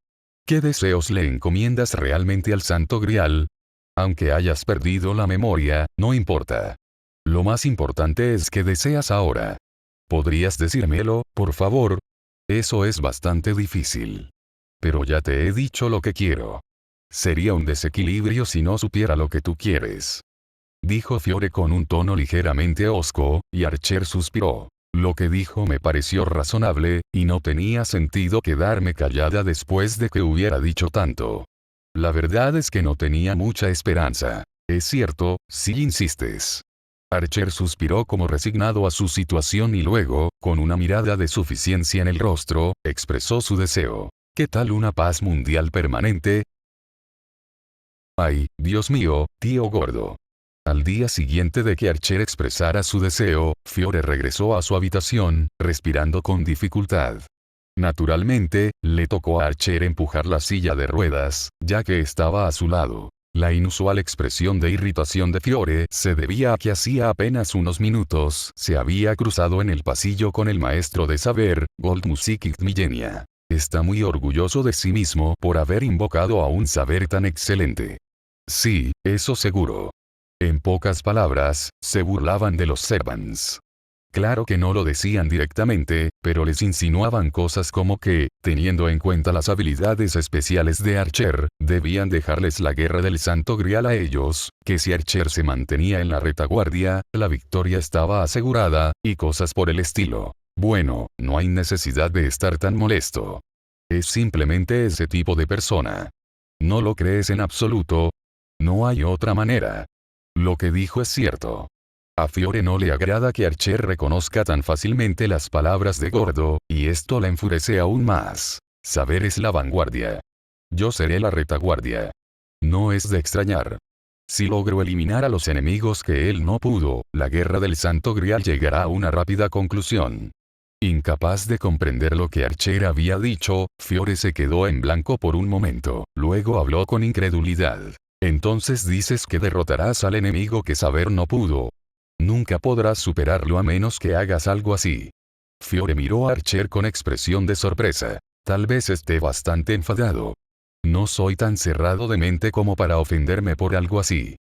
¿Qué deseos le encomiendas realmente al Santo Grial? Aunque hayas perdido la memoria, no importa. Lo más importante es que deseas ahora. ¿Podrías decírmelo, por favor? Eso es bastante difícil. Pero ya te he dicho lo que quiero. Sería un desequilibrio si no supiera lo que tú quieres. Dijo Fiore con un tono ligeramente hosco, y Archer suspiró. Lo que dijo me pareció razonable, y no tenía sentido quedarme callada después de que hubiera dicho tanto. La verdad es que no tenía mucha esperanza. Es cierto, si insistes. Archer suspiró como resignado a su situación y luego, con una mirada de suficiencia en el rostro, expresó su deseo. ¿Qué tal una paz mundial permanente? Ay, Dios mío, tío gordo. Al día siguiente de que Archer expresara su deseo, Fiore regresó a su habitación, respirando con dificultad. Naturalmente, le tocó a Archer empujar la silla de ruedas, ya que estaba a su lado. La inusual expresión de irritación de Fiore se debía a que hacía apenas unos minutos se había cruzado en el pasillo con el maestro de saber, Goldmusikigt Millenia. Está muy orgulloso de sí mismo por haber invocado a un saber tan excelente. Sí, eso seguro. En pocas palabras, se burlaban de los Servants. Claro que no lo decían directamente, pero les insinuaban cosas como que, teniendo en cuenta las habilidades especiales de Archer, debían dejarles la guerra del Santo Grial a ellos, que si Archer se mantenía en la retaguardia, la victoria estaba asegurada, y cosas por el estilo. Bueno, no hay necesidad de estar tan molesto. Es simplemente ese tipo de persona. ¿No lo crees en absoluto? No hay otra manera. Lo que dijo es cierto. A Fiore no le agrada que Archer reconozca tan fácilmente las palabras de Gordo, y esto la enfurece aún más. Saber es la vanguardia. Yo seré la retaguardia. No es de extrañar. Si logro eliminar a los enemigos que él no pudo, la guerra del Santo Grial llegará a una rápida conclusión. Incapaz de comprender lo que Archer había dicho, Fiore se quedó en blanco por un momento, luego habló con incredulidad. Entonces dices que derrotarás al enemigo que saber no pudo. Nunca podrás superarlo a menos que hagas algo así. Fiore miró a Archer con expresión de sorpresa. Tal vez esté bastante enfadado. No soy tan cerrado de mente como para ofenderme por algo así.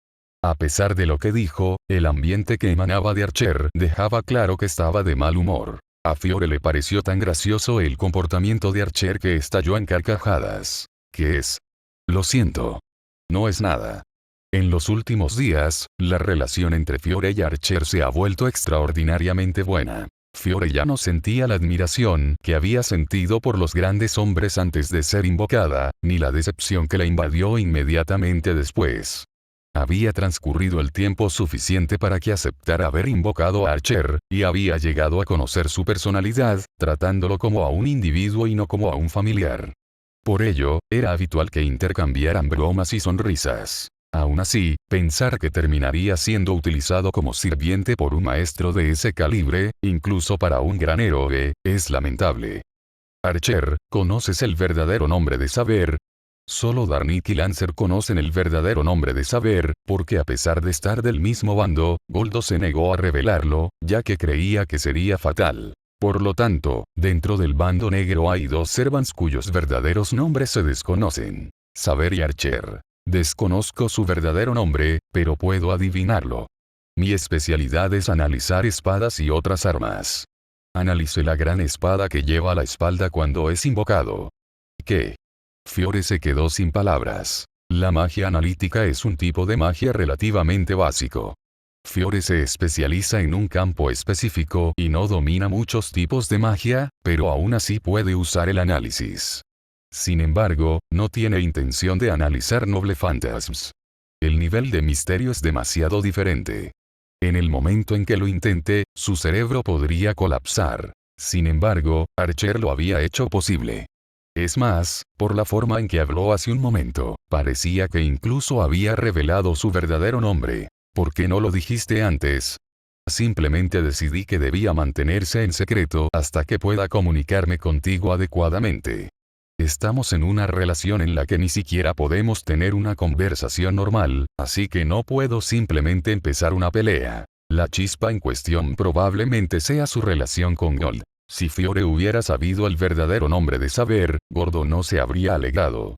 A pesar de lo que dijo, el ambiente que emanaba de Archer dejaba claro que estaba de mal humor. A Fiore le pareció tan gracioso el comportamiento de Archer que estalló en carcajadas. ¿Qué es? Lo siento. No es nada. En los últimos días, la relación entre Fiore y Archer se ha vuelto extraordinariamente buena. Fiore ya no sentía la admiración que había sentido por los grandes hombres antes de ser invocada, ni la decepción que la invadió inmediatamente después. Había transcurrido el tiempo suficiente para que aceptara haber invocado a Archer, y había llegado a conocer su personalidad, tratándolo como a un individuo y no como a un familiar. Por ello, era habitual que intercambiaran bromas y sonrisas. Aún así, pensar que terminaría siendo utilizado como sirviente por un maestro de ese calibre, incluso para un gran héroe, es lamentable. Archer, ¿conoces el verdadero nombre de Saber? Solo Darnik y Lancer conocen el verdadero nombre de Saber, porque a pesar de estar del mismo bando, Goldo se negó a revelarlo, ya que creía que sería fatal. Por lo tanto, dentro del bando negro hay dos servants cuyos verdaderos nombres se desconocen. Saber y Archer. Desconozco su verdadero nombre, pero puedo adivinarlo. Mi especialidad es analizar espadas y otras armas. Analicé la gran espada que lleva a la espalda cuando es invocado. ¿Qué? Fiore se quedó sin palabras. La magia analítica es un tipo de magia relativamente básico. Fiore se especializa en un campo específico y no domina muchos tipos de magia, pero aún así puede usar el análisis. Sin embargo, no tiene intención de analizar Noble Phantasms. El nivel de misterio es demasiado diferente. En el momento en que lo intente, su cerebro podría colapsar. Sin embargo, Archer lo había hecho posible. Es más, por la forma en que habló hace un momento, parecía que incluso había revelado su verdadero nombre. ¿Por qué no lo dijiste antes? Simplemente decidí que debía mantenerse en secreto hasta que pueda comunicarme contigo adecuadamente. Estamos en una relación en la que ni siquiera podemos tener una conversación normal, así que no puedo simplemente empezar una pelea. La chispa en cuestión probablemente sea su relación con Gold. Si Fiore hubiera sabido el verdadero nombre de Saber, Gordo no se habría alegrado.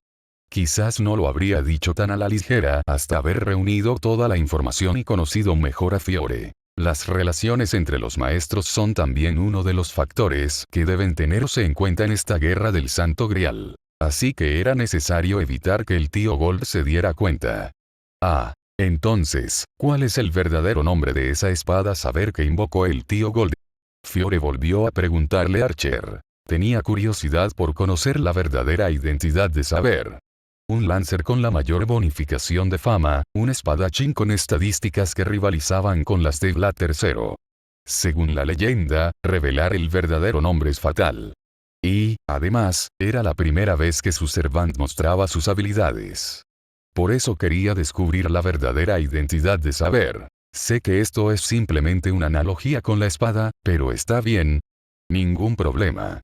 Quizás no lo habría dicho tan a la ligera hasta haber reunido toda la información y conocido mejor a Fiore. Las relaciones entre los maestros son también uno de los factores que deben tenerse en cuenta en esta guerra del Santo Grial. Así que era necesario evitar que el tío Gold se diera cuenta. Ah, entonces, ¿cuál es el verdadero nombre de esa espada Saber que invocó el tío Gold? Fiore volvió a preguntarle a Archer. Tenía curiosidad por conocer la verdadera identidad de Saber. Un Lancer con la mayor bonificación de fama, un espadachín con estadísticas que rivalizaban con las de Vlad III. Según la leyenda, revelar el verdadero nombre es fatal. Y, además, era la primera vez que su servant mostraba sus habilidades. Por eso quería descubrir la verdadera identidad de Saber. Sé que esto es simplemente una analogía con la espada, pero está bien. Ningún problema.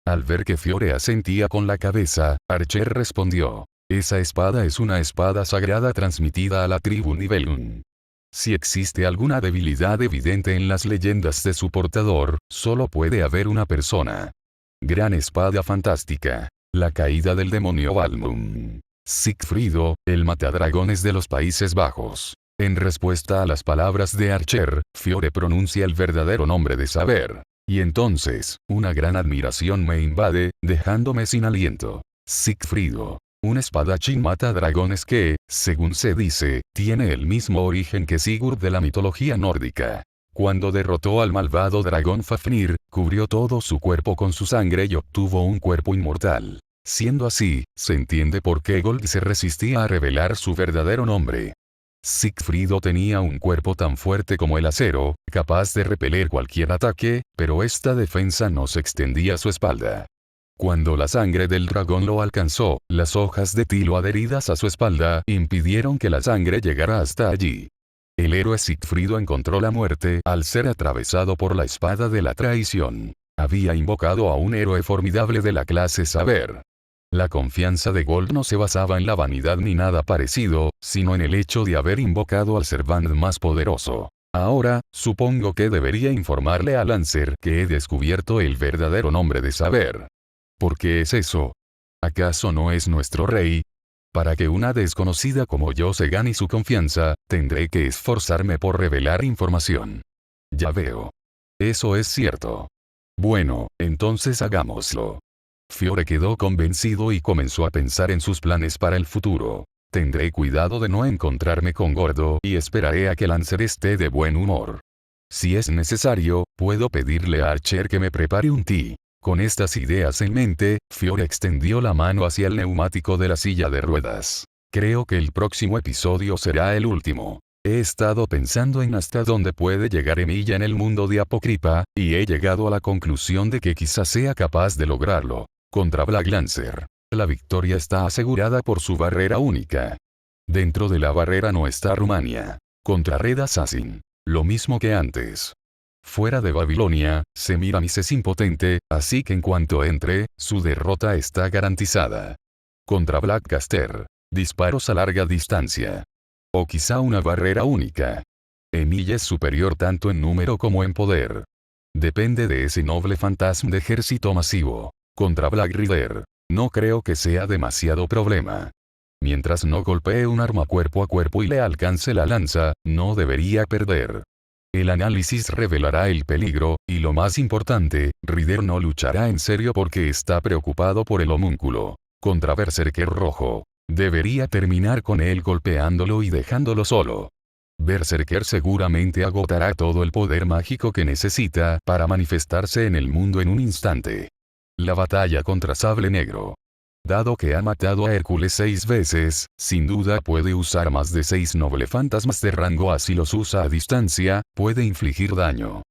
Al ver que Fiore asentía con la cabeza, Archer respondió. Esa espada es una espada sagrada transmitida a la tribu Nibelung. Si existe alguna debilidad evidente en las leyendas de su portador, solo puede haber una persona. Gran espada fantástica. La caída del demonio Balmung. Sigfrido, el matadragones de los Países Bajos. En respuesta a las palabras de Archer, Fiore pronuncia el verdadero nombre de Saber. Y entonces, una gran admiración me invade, dejándome sin aliento. Sigfrido. Un espadachín mata dragones que, según se dice, tiene el mismo origen que Sigurd de la mitología nórdica. Cuando derrotó al malvado dragón Fafnir, cubrió todo su cuerpo con su sangre y obtuvo un cuerpo inmortal. Siendo así, se entiende por qué Gold se resistía a revelar su verdadero nombre. Sigfrido tenía un cuerpo tan fuerte como el acero, capaz de repeler cualquier ataque, pero esta defensa no se extendía a su espalda. Cuando la sangre del dragón lo alcanzó, las hojas de tilo adheridas a su espalda impidieron que la sangre llegara hasta allí. El héroe Sigfrido encontró la muerte al ser atravesado por la espada de la traición. Había invocado a un héroe formidable de la clase Saber. La confianza de Gold no se basaba en la vanidad ni nada parecido, sino en el hecho de haber invocado al servant más poderoso. Ahora, supongo que debería informarle a Lancer que he descubierto el verdadero nombre de Saber. ¿Por qué es eso? ¿Acaso no es nuestro rey? Para que una desconocida como yo se gane su confianza, tendré que esforzarme por revelar información. Ya veo. Eso es cierto. Bueno, entonces hagámoslo. Fiore quedó convencido y comenzó a pensar en sus planes para el futuro. Tendré cuidado de no encontrarme con Gordo y esperaré a que Lancer esté de buen humor. Si es necesario, puedo pedirle a Archer que me prepare un té. Con estas ideas en mente, Fiore extendió la mano hacia el neumático de la silla de ruedas. Creo que el próximo episodio será el último. He estado pensando en hasta dónde puede llegar Emilia en el mundo de Apocrypha, y he llegado a la conclusión de que quizás sea capaz de lograrlo. Contra Black Lancer. La victoria está asegurada por su barrera única. Dentro de la barrera no está Rumania. Contra Red Assassin. Lo mismo que antes. Fuera de Babilonia, Semiramis es impotente, así que en cuanto entre, su derrota está garantizada. Contra Black Caster. Disparos a larga distancia. O quizá una barrera única. Emilia es superior tanto en número como en poder. Depende de ese noble fantasma de ejército masivo. Contra Black Rider. No creo que sea demasiado problema. Mientras no golpee un arma cuerpo a cuerpo y le alcance la lanza, no debería perder. El análisis revelará el peligro, y lo más importante, Rider no luchará en serio porque está preocupado por el homúnculo. Contra Berserker Rojo. Debería terminar con él golpeándolo y dejándolo solo. Berserker seguramente agotará todo el poder mágico que necesita para manifestarse en el mundo en un instante. La batalla contra Sable Negro. Dado que ha matado a Hércules 6 veces, sin duda puede usar más de 6 noble fantasmas de rango A. Si los usa a distancia, puede infligir daño.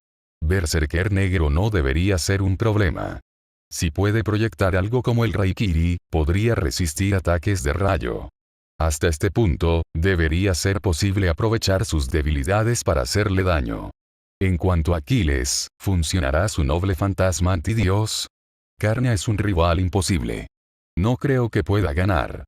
Berserker Negro no debería ser un problema. Si puede proyectar algo como el Raikiri, podría resistir ataques de rayo. Hasta este punto, debería ser posible aprovechar sus debilidades para hacerle daño. En cuanto a Aquiles, ¿funcionará su noble fantasma antidios? Carnia es un rival imposible. No creo que pueda ganar.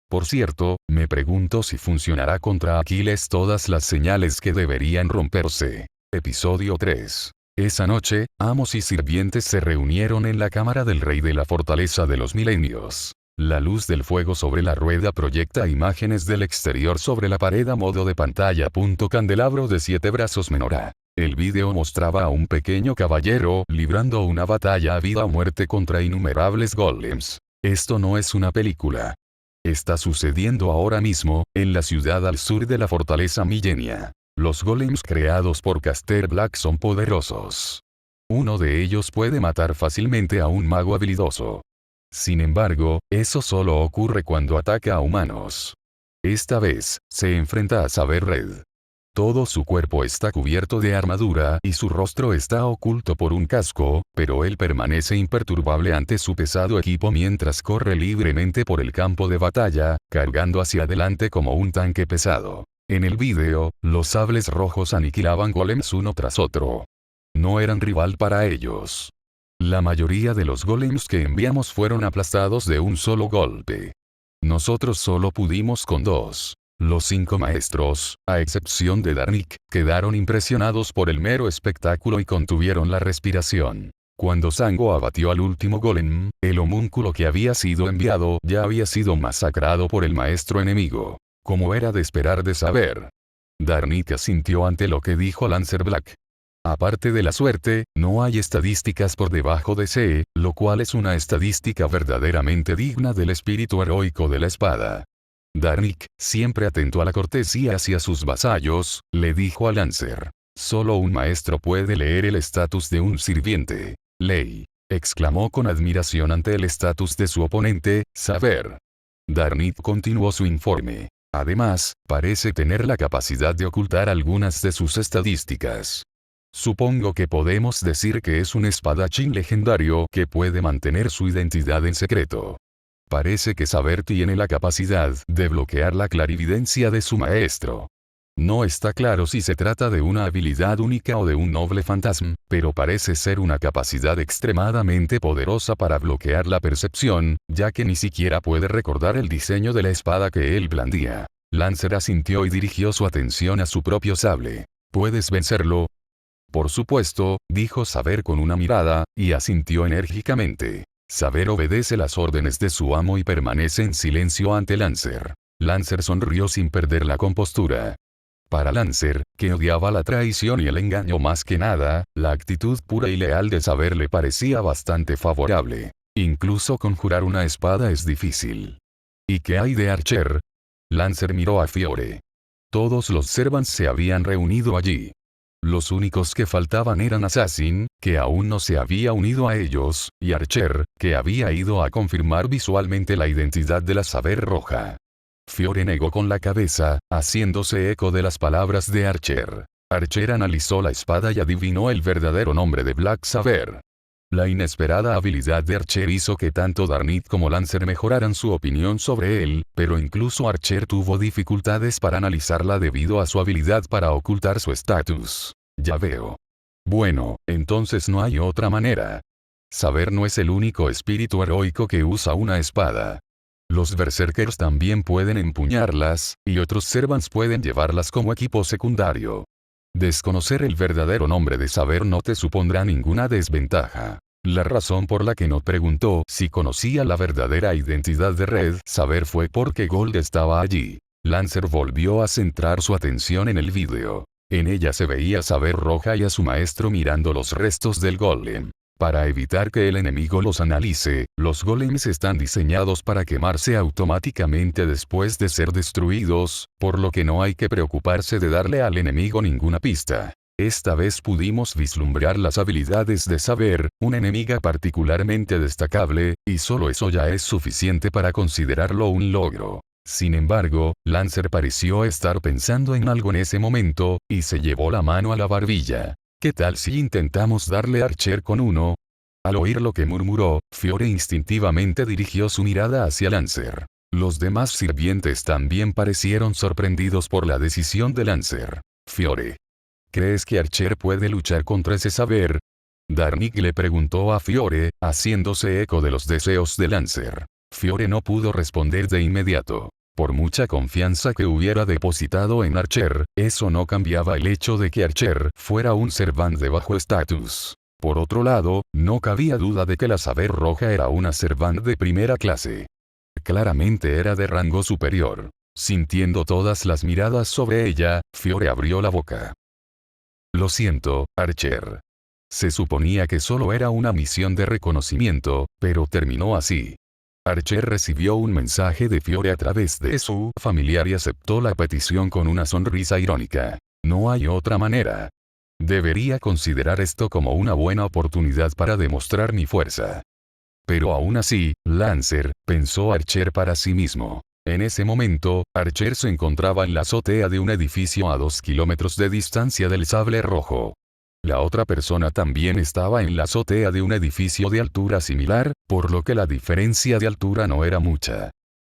Por cierto, me pregunto si funcionará contra Aquiles todas las señales que deberían romperse. Episodio 3. Esa noche, amos y sirvientes se reunieron en la cámara del rey de la fortaleza de los milenios. La luz del fuego sobre la rueda proyecta imágenes del exterior sobre la pared a modo de pantalla. Candelabro de 7 brazos menorá. El vídeo mostraba a un pequeño caballero librando una batalla a vida o muerte contra innumerables golems. Esto no es una película. Está sucediendo ahora mismo, en la ciudad al sur de la fortaleza Millenia. Los golems creados por Caster Black son poderosos. Uno de ellos puede matar fácilmente a un mago habilidoso. Sin embargo, eso solo ocurre cuando ataca a humanos. Esta vez, se enfrenta a Saber Red. Todo su cuerpo está cubierto de armadura y su rostro está oculto por un casco, pero él permanece imperturbable ante su pesado equipo mientras corre libremente por el campo de batalla, cargando hacia adelante como un tanque pesado. En el vídeo, los sables rojos aniquilaban golems uno tras otro. No eran rival para ellos. La mayoría de los golems que enviamos fueron aplastados de un solo golpe. Nosotros solo pudimos con 2. Los 5 maestros, a excepción de Darnik, quedaron impresionados por el mero espectáculo y contuvieron la respiración. Cuando Sango abatió al último golem, el homúnculo que había sido enviado ya había sido masacrado por el maestro enemigo. Como era de esperar de Saber. Darnik asintió ante lo que dijo Lancer Black. Aparte de la suerte, no hay estadísticas por debajo de C, lo cual es una estadística verdaderamente digna del espíritu heroico de la espada. Darnik, siempre atento a la cortesía hacia sus vasallos, le dijo a Lancer. Solo un maestro puede leer el estatus de un sirviente. Ley. Exclamó con admiración ante el estatus de su oponente, Saber. Darnik continuó su informe. Además, parece tener la capacidad de ocultar algunas de sus estadísticas. Supongo que podemos decir que es un espadachín legendario que puede mantener su identidad en secreto. Parece que Saber tiene la capacidad de bloquear la clarividencia de su maestro. No está claro si se trata de una habilidad única o de un noble fantasma, pero parece ser una capacidad extremadamente poderosa para bloquear la percepción, ya que ni siquiera puede recordar el diseño de la espada que él blandía. Lancer asintió y dirigió su atención a su propio sable. ¿Puedes vencerlo? Por supuesto, dijo Saber con una mirada, y asintió enérgicamente. Saber obedece las órdenes de su amo y permanece en silencio ante Lancer. Lancer sonrió sin perder la compostura. Para Lancer, que odiaba la traición y el engaño más que nada, la actitud pura y leal de Saber le parecía bastante favorable. Incluso conjurar una espada es difícil. ¿Y qué hay de Archer? Lancer miró a Fiore. Todos los servants se habían reunido allí. Los únicos que faltaban eran Assassin, que aún no se había unido a ellos, y Archer, que había ido a confirmar visualmente la identidad de la Saber Roja. Fiore negó con la cabeza, haciéndose eco de las palabras de Archer. Archer analizó la espada y adivinó el verdadero nombre de Black Saber. La inesperada habilidad de Archer hizo que tanto Darnit como Lancer mejoraran su opinión sobre él, pero incluso Archer tuvo dificultades para analizarla debido a su habilidad para ocultar su estatus. Ya veo. Bueno, entonces no hay otra manera. Saber no es el único espíritu heroico que usa una espada. Los berserkers también pueden empuñarlas, y otros servants pueden llevarlas como equipo secundario. Desconocer el verdadero nombre de Saber no te supondrá ninguna desventaja. La razón por la que no preguntó si conocía la verdadera identidad de Red Saber fue porque Gold estaba allí. Lancer volvió a centrar su atención en el vídeo. En ella se veía a Saber Roja y a su maestro mirando los restos del golem. Para evitar que el enemigo los analice, los golems están diseñados para quemarse automáticamente después de ser destruidos, por lo que no hay que preocuparse de darle al enemigo ninguna pista. Esta vez pudimos vislumbrar las habilidades de Saber, una enemiga particularmente destacable, y solo eso ya es suficiente para considerarlo un logro. Sin embargo, Lancer pareció estar pensando en algo en ese momento, y se llevó la mano a la barbilla. ¿Qué tal si intentamos darle a Archer con uno? Al oír lo que murmuró, Fiore instintivamente dirigió su mirada hacia Lancer. Los demás sirvientes también parecieron sorprendidos por la decisión de Lancer. Fiore. ¿Crees que Archer puede luchar contra ese Saber? Darnik le preguntó a Fiore, haciéndose eco de los deseos de Lancer. Fiore no pudo responder de inmediato. Por mucha confianza que hubiera depositado en Archer, eso no cambiaba el hecho de que Archer fuera un servant de bajo estatus. Por otro lado, no cabía duda de que la Saber Roja era una servant de primera clase. Claramente era de rango superior. Sintiendo todas las miradas sobre ella, Fiore abrió la boca. Lo siento, Archer. Se suponía que solo era una misión de reconocimiento, pero terminó así. Archer recibió un mensaje de Fiore a través de su familiar y aceptó la petición con una sonrisa irónica. No hay otra manera. Debería considerar esto como una buena oportunidad para demostrar mi fuerza. Pero aún así, Lancer, pensó Archer para sí mismo. En ese momento, Archer se encontraba en la azotea de un edificio a 2 kilómetros de distancia del sable rojo. La otra persona también estaba en la azotea de un edificio de altura similar, por lo que la diferencia de altura no era mucha.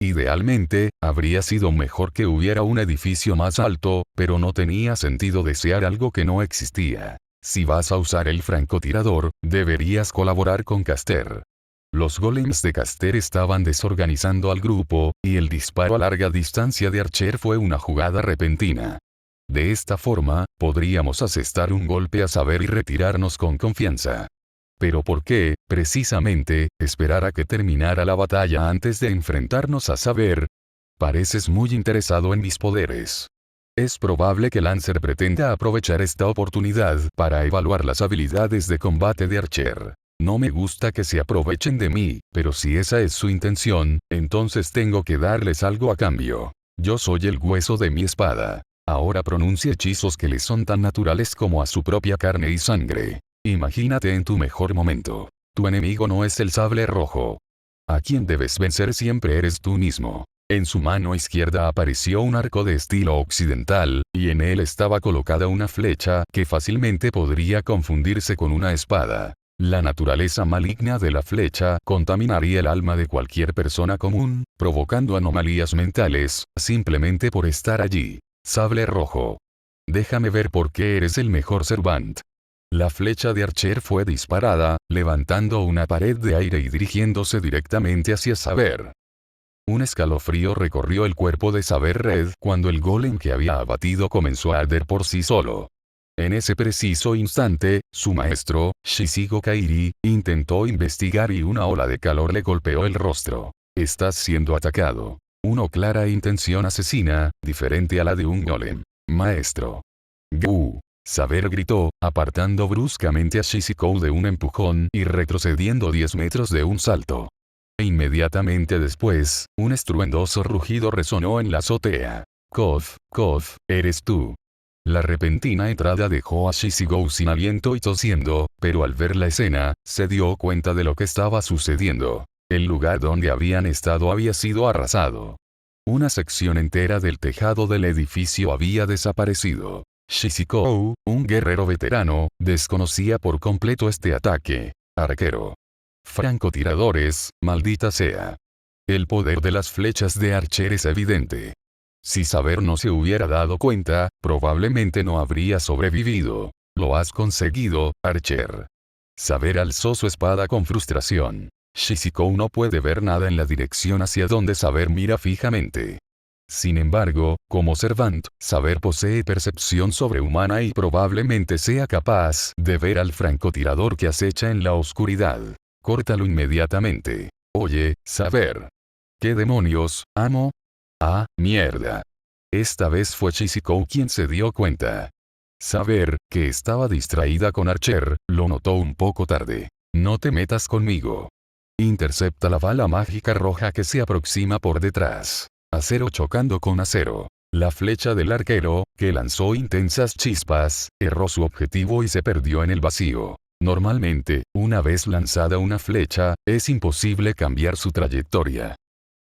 Idealmente, habría sido mejor que hubiera un edificio más alto, pero no tenía sentido desear algo que no existía. Si vas a usar el francotirador, deberías colaborar con Caster. Los golems de Caster estaban desorganizando al grupo, y el disparo a larga distancia de Archer fue una jugada repentina. De esta forma, podríamos asestar un golpe a Saber y retirarnos con confianza. Pero ¿por qué, precisamente, esperar a que terminara la batalla antes de enfrentarnos a Saber? Pareces muy interesado en mis poderes. Es probable que Lancer pretenda aprovechar esta oportunidad para evaluar las habilidades de combate de Archer. No me gusta que se aprovechen de mí, pero si esa es su intención, entonces tengo que darles algo a cambio. Yo soy el hueso de mi espada. Ahora pronuncia hechizos que le son tan naturales como a su propia carne y sangre. Imagínate en tu mejor momento. Tu enemigo no es el sable rojo. A quien debes vencer siempre eres tú mismo. En su mano izquierda apareció un arco de estilo occidental, y en él estaba colocada una flecha que fácilmente podría confundirse con una espada. La naturaleza maligna de la flecha contaminaría el alma de cualquier persona común, provocando anomalías mentales, simplemente por estar allí. Sable rojo. Déjame ver por qué eres el mejor servant. La flecha de Archer fue disparada, levantando una pared de aire y dirigiéndose directamente hacia Saber. Un escalofrío recorrió el cuerpo de Saber Red cuando el golem que había abatido comenzó a arder por sí solo. En ese preciso instante, su maestro, Shichigo Kairi, intentó investigar y una ola de calor le golpeó el rostro. Estás siendo atacado. Una clara intención asesina, diferente a la de un golem. Maestro. Gu. Saber gritó, apartando bruscamente a Shichikou de un empujón y retrocediendo 10 metros de un salto. E inmediatamente después, un estruendoso rugido resonó en la azotea. Kof, eres tú. La repentina entrada dejó a Shichikou sin aliento y tosiendo, pero al ver la escena, se dio cuenta de lo que estaba sucediendo. El lugar donde habían estado había sido arrasado. Una sección entera del tejado del edificio había desaparecido. Shichikou, un guerrero veterano, desconocía por completo este ataque. Arquero. Francotiradores, maldita sea. El poder de las flechas de Archer es evidente. Si Saber no se hubiera dado cuenta, probablemente no habría sobrevivido. Lo has conseguido, Archer. Saber alzó su espada con frustración. Shichikou no puede ver nada en la dirección hacia donde Saber mira fijamente. Sin embargo, como Servant, Saber posee percepción sobrehumana y probablemente sea capaz de ver al francotirador que acecha en la oscuridad. Córtalo inmediatamente. Oye, Saber. ¿Qué demonios, amo? Ah, mierda. Esta vez fue Shichikou quien se dio cuenta. Saber, que estaba distraída con Archer, lo notó un poco tarde. No te metas conmigo. Intercepta la bala mágica roja que se aproxima por detrás. Acero chocando con acero. La flecha del arquero, que lanzó intensas chispas, erró su objetivo y se perdió en el vacío. Normalmente, una vez lanzada una flecha, es imposible cambiar su trayectoria.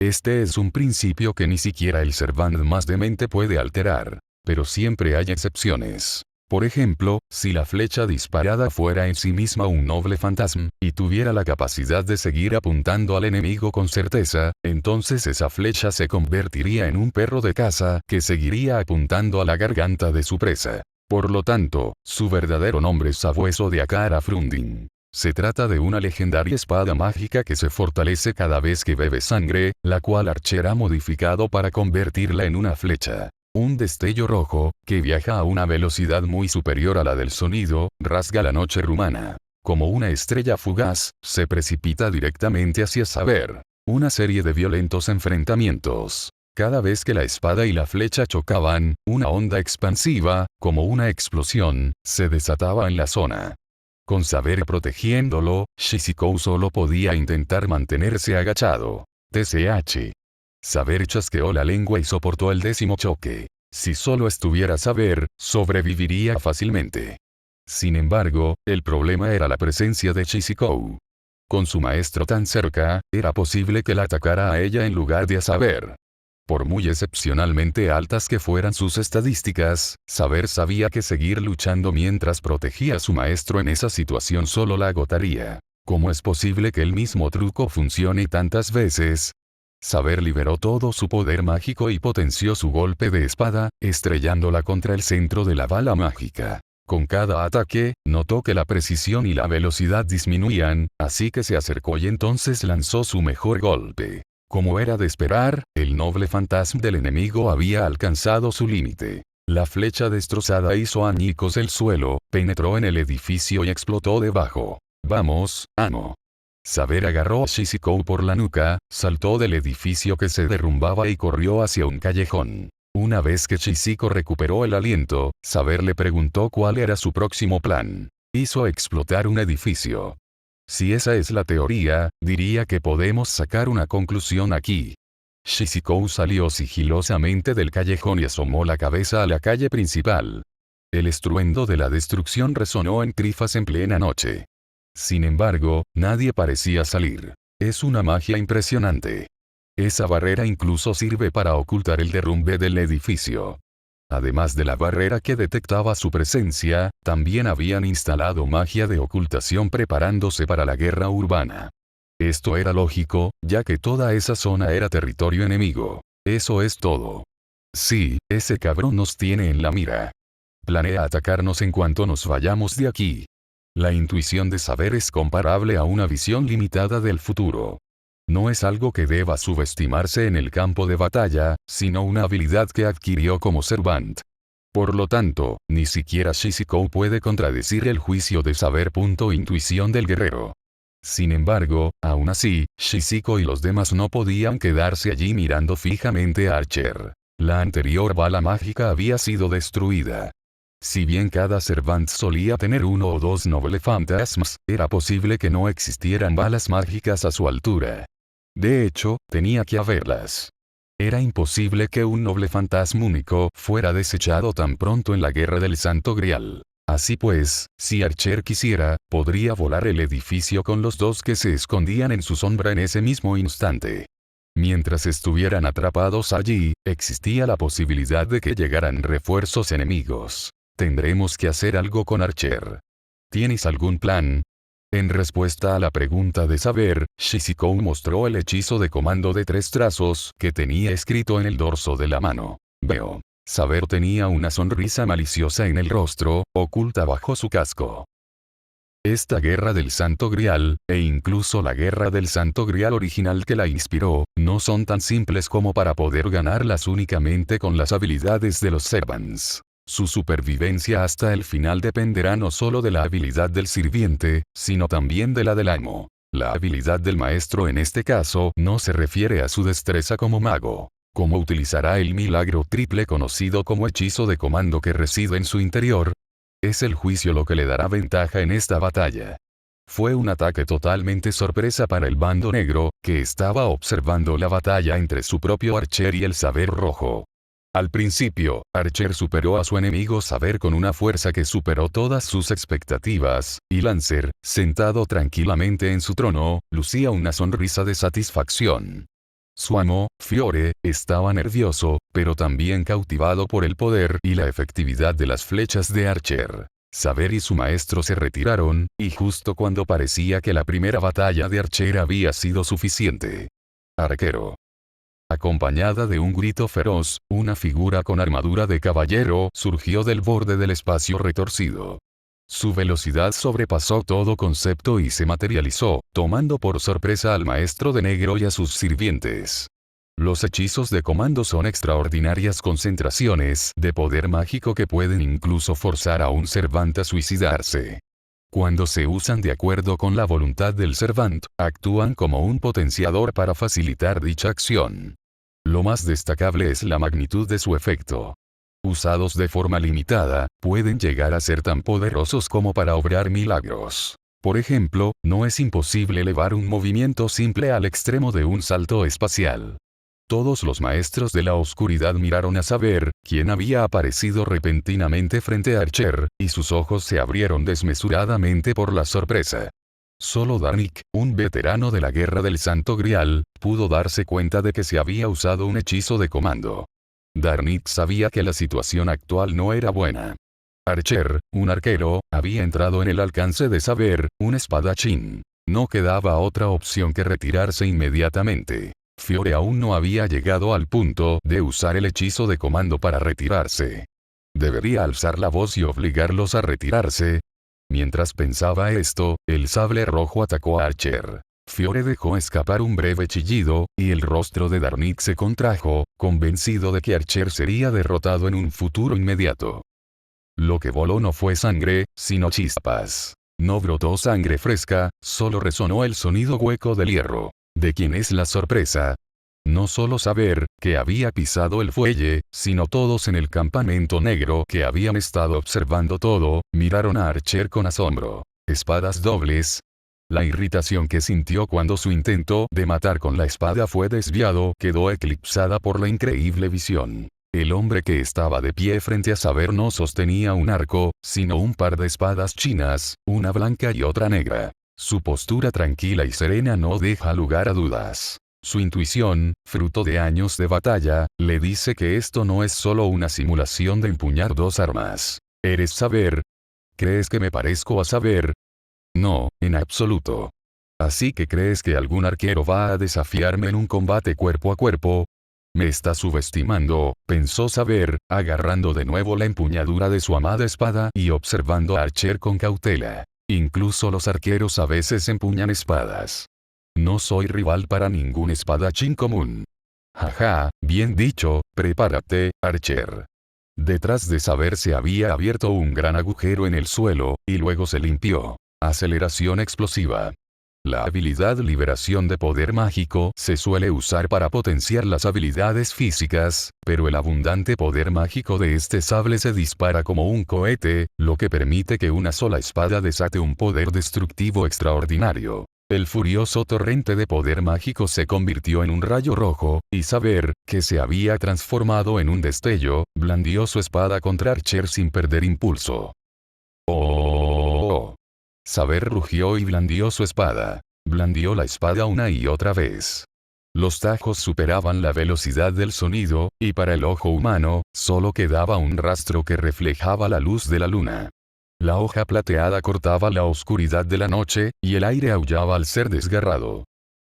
Este es un principio que ni siquiera el Servant más demente puede alterar. Pero siempre hay excepciones. Por ejemplo, si la flecha disparada fuera en sí misma un noble fantasma, y tuviera la capacidad de seguir apuntando al enemigo con certeza, entonces esa flecha se convertiría en un perro de caza que seguiría apuntando a la garganta de su presa. Por lo tanto, su verdadero nombre es Sabueso de Akara Frundin. Se trata de una legendaria espada mágica que se fortalece cada vez que bebe sangre, la cual Archer ha modificado para convertirla en una flecha. Un destello rojo, que viaja a una velocidad muy superior a la del sonido, rasga la noche rumana. Como una estrella fugaz, se precipita directamente hacia Saber. Una serie de violentos enfrentamientos. Cada vez que la espada y la flecha chocaban, una onda expansiva, como una explosión, se desataba en la zona. Con Saber protegiéndolo, Shichikou solo podía intentar mantenerse agachado. TCH. Saber chasqueó la lengua y soportó el 10º choque. Si solo estuviera Saber, sobreviviría fácilmente. Sin embargo, el problema era la presencia de Shichikou. Con su maestro tan cerca, era posible que la atacara a ella en lugar de a Saber. Por muy excepcionalmente altas que fueran sus estadísticas, Saber sabía que seguir luchando mientras protegía a su maestro en esa situación solo la agotaría. ¿Cómo es posible que el mismo truco funcione tantas veces? Saber liberó todo su poder mágico y potenció su golpe de espada, estrellándola contra el centro de la bala mágica. Con cada ataque, notó que la precisión y la velocidad disminuían, así que se acercó y entonces lanzó su mejor golpe. Como era de esperar, el noble fantasma del enemigo había alcanzado su límite. La flecha destrozada hizo añicos el suelo, penetró en el edificio y explotó debajo. Vamos, amo. Saber agarró a Shichikou por la nuca, saltó del edificio que se derrumbaba y corrió hacia un callejón. Una vez que Shichikou recuperó el aliento, Saber le preguntó cuál era su próximo plan. Hizo explotar un edificio. Si esa es la teoría, diría que podemos sacar una conclusión aquí. Shichikou salió sigilosamente del callejón y asomó la cabeza a la calle principal. El estruendo de la destrucción resonó en Crifas en plena noche. Sin embargo, nadie parecía salir. Es una magia impresionante. Esa barrera incluso sirve para ocultar el derrumbe del edificio. Además de la barrera que detectaba su presencia, también habían instalado magia de ocultación preparándose para la guerra urbana. Esto era lógico, ya que toda esa zona era territorio enemigo. Eso es todo. Sí, ese cabrón nos tiene en la mira. Planea atacarnos en cuanto nos vayamos de aquí. La intuición de Saber es comparable a una visión limitada del futuro. No es algo que deba subestimarse en el campo de batalla, sino una habilidad que adquirió como Servant. Por lo tanto, ni siquiera Shishiko puede contradecir el juicio de saber. Intuición del guerrero. Sin embargo, aún así, Shishiko y los demás no podían quedarse allí mirando fijamente a Archer. La anterior bala mágica había sido destruida. Si bien cada Servant solía tener uno o dos Noble Phantasms, era posible que no existieran balas mágicas a su altura. De hecho, tenía que haberlas. Era imposible que un noble fantasma único fuera desechado tan pronto en la Guerra del Santo Grial. Así pues, si Archer quisiera, podría volar el edificio con los dos que se escondían en su sombra en ese mismo instante. Mientras estuvieran atrapados allí, existía la posibilidad de que llegaran refuerzos enemigos. Tendremos que hacer algo con Archer. ¿Tienes algún plan? En respuesta a la pregunta de saber, Shishiko mostró el hechizo de comando de 3 trazos que tenía escrito en el dorso de la mano. Veo. Saber tenía una sonrisa maliciosa en el rostro, oculta bajo su casco. Esta guerra del Santo Grial, e incluso la guerra del Santo Grial original que la inspiró, no son tan simples como para poder ganarlas únicamente con las habilidades de los Servants. Su supervivencia hasta el final dependerá no solo de la habilidad del sirviente, sino también de la del amo. La habilidad del maestro en este caso no se refiere a su destreza como mago. ¿Cómo utilizará el milagro triple conocido como hechizo de comando que reside en su interior? Es el juicio lo que le dará ventaja en esta batalla. Fue un ataque totalmente sorpresa para el bando negro, que estaba observando la batalla entre su propio Archer y el Saber Rojo. Al principio, Archer superó a su enemigo Saber con una fuerza que superó todas sus expectativas, y Lancer, sentado tranquilamente en su trono, lucía una sonrisa de satisfacción. Su amo, Fiore, estaba nervioso, pero también cautivado por el poder y la efectividad de las flechas de Archer. Saber y su maestro se retiraron, y justo cuando parecía que la primera batalla de Archer había sido suficiente. Arquero. Acompañada de un grito feroz, una figura con armadura de caballero surgió del borde del espacio retorcido. Su velocidad sobrepasó todo concepto y se materializó, tomando por sorpresa al maestro de negro y a sus sirvientes. Los hechizos de comando son extraordinarias concentraciones de poder mágico que pueden incluso forzar a un Servant a suicidarse. Cuando se usan de acuerdo con la voluntad del Servant, actúan como un potenciador para facilitar dicha acción. Lo más destacable es la magnitud de su efecto. Usados de forma limitada, pueden llegar a ser tan poderosos como para obrar milagros. Por ejemplo, no es imposible elevar un movimiento simple al extremo de un salto espacial. Todos los maestros de la oscuridad miraron a Saber, quien había aparecido repentinamente frente a Archer, y sus ojos se abrieron desmesuradamente por la sorpresa. Solo Darnik, un veterano de la Guerra del Santo Grial, pudo darse cuenta de que se había usado un hechizo de comando. Darnik sabía que la situación actual no era buena. Archer, un arquero, había entrado en el alcance de Saber, un espadachín. No quedaba otra opción que retirarse inmediatamente. Fiore aún no había llegado al punto de usar el hechizo de comando para retirarse. ¿Debería alzar la voz y obligarlos a retirarse? Mientras pensaba esto, el sable rojo atacó a Archer. Fiore dejó escapar un breve chillido, y el rostro de Darnik se contrajo, convencido de que Archer sería derrotado en un futuro inmediato. Lo que voló no fue sangre, sino chispas. No brotó sangre fresca, solo resonó el sonido hueco del hierro. ¿De quién es la sorpresa? No solo Saber, que había pisado el fuelle, sino todos en el campamento negro que habían estado observando todo, miraron a Archer con asombro. ¿Espadas dobles? La irritación que sintió cuando su intento de matar con la espada fue desviado quedó eclipsada por la increíble visión. El hombre que estaba de pie frente a Saber no sostenía un arco, sino un par de espadas chinas, una blanca y otra negra. Su postura tranquila y serena no deja lugar a dudas. Su intuición, fruto de años de batalla, le dice que esto no es solo una simulación de empuñar dos armas. ¿Eres Saber? ¿Crees que me parezco a Saber? No, en absoluto. ¿Así que crees que algún arquero va a desafiarme en un combate cuerpo a cuerpo? Me está subestimando, pensó Saber, agarrando de nuevo la empuñadura de su amada espada y observando a Archer con cautela. Incluso los arqueros a veces empuñan espadas. No soy rival para ningún espadachín común. Jaja, bien dicho, prepárate, Archer. Detrás de Saber se había abierto un gran agujero en el suelo, y luego se limpió. Aceleración explosiva. La habilidad Liberación de Poder Mágico se suele usar para potenciar las habilidades físicas, pero el abundante poder mágico de este sable se dispara como un cohete, lo que permite que una sola espada desate un poder destructivo extraordinario. El furioso torrente de poder mágico se convirtió en un rayo rojo, y Saber, que se había transformado en un destello, blandió su espada contra Archer sin perder impulso. ¡Oh! Saber rugió y blandió su espada. Blandió la espada una y otra vez. Los tajos superaban la velocidad del sonido, y para el ojo humano, solo quedaba un rastro que reflejaba la luz de la luna. La hoja plateada cortaba la oscuridad de la noche, y el aire aullaba al ser desgarrado.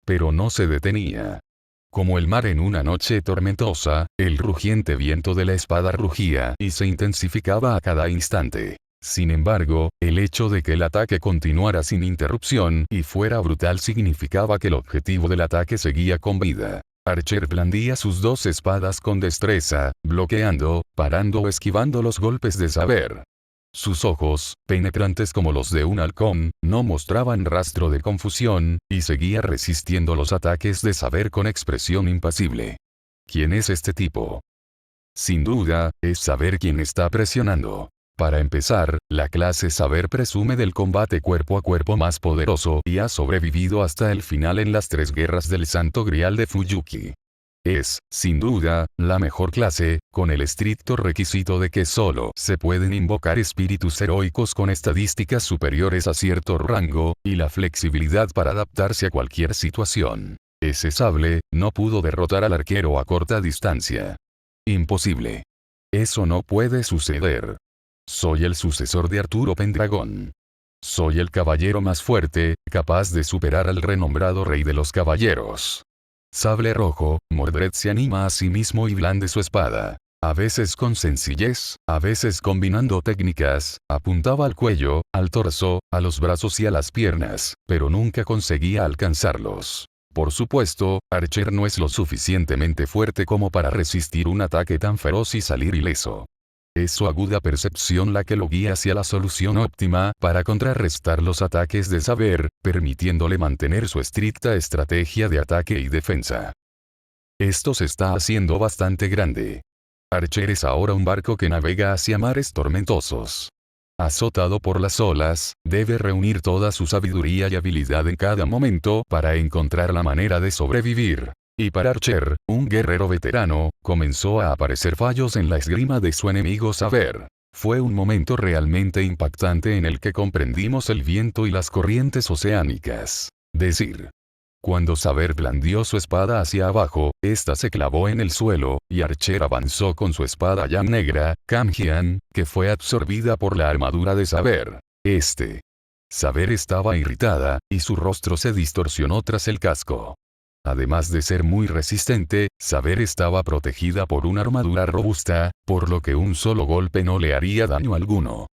Pero no se detenía. Como el mar en una noche tormentosa, el rugiente viento de la espada rugía y se intensificaba a cada instante. Sin embargo, el hecho de que el ataque continuara sin interrupción y fuera brutal significaba que el objetivo del ataque seguía con vida. Archer blandía sus dos espadas con destreza, bloqueando, parando o esquivando los golpes de Saber. Sus ojos, penetrantes como los de un halcón, no mostraban rastro de confusión, y seguía resistiendo los ataques de Saber con expresión impasible. ¿Quién es este tipo? Sin duda, es Saber quien está presionando. Para empezar, la clase Saber presume del combate cuerpo a cuerpo más poderoso y ha sobrevivido hasta el final en las 3 guerras del Santo Grial de Fuyuki. Es, sin duda, la mejor clase, con el estricto requisito de que solo se pueden invocar espíritus heroicos con estadísticas superiores a cierto rango, y la flexibilidad para adaptarse a cualquier situación. Ese sable no pudo derrotar al arquero a corta distancia. Imposible. Eso no puede suceder. Soy el sucesor de Arturo Pendragón. Soy el caballero más fuerte, capaz de superar al renombrado rey de los caballeros. Sable rojo, Mordred se anima a sí mismo y blande su espada. A veces con sencillez, a veces combinando técnicas, apuntaba al cuello, al torso, a los brazos y a las piernas, pero nunca conseguía alcanzarlos. Por supuesto, Archer no es lo suficientemente fuerte como para resistir un ataque tan feroz y salir ileso. Es su aguda percepción la que lo guía hacia la solución óptima para contrarrestar los ataques de Saber, permitiéndole mantener su estricta estrategia de ataque y defensa. Esto se está haciendo bastante grande. Archer es ahora un barco que navega hacia mares tormentosos. Azotado por las olas, debe reunir toda su sabiduría y habilidad en cada momento para encontrar la manera de sobrevivir. Y para Archer, un guerrero veterano, comenzó a aparecer fallos en la esgrima de su enemigo Saber. Fue un momento realmente impactante en el que comprendimos el viento y las corrientes oceánicas. Decir. Cuando Saber blandió su espada hacia abajo, ésta se clavó en el suelo, y Archer avanzó con su espada ya negra, Kamjian, que fue absorbida por la armadura de Saber. Saber estaba irritada, y su rostro se distorsionó tras el casco. Además de ser muy resistente, Saber estaba protegida por una armadura robusta, por lo que un solo golpe no le haría daño alguno.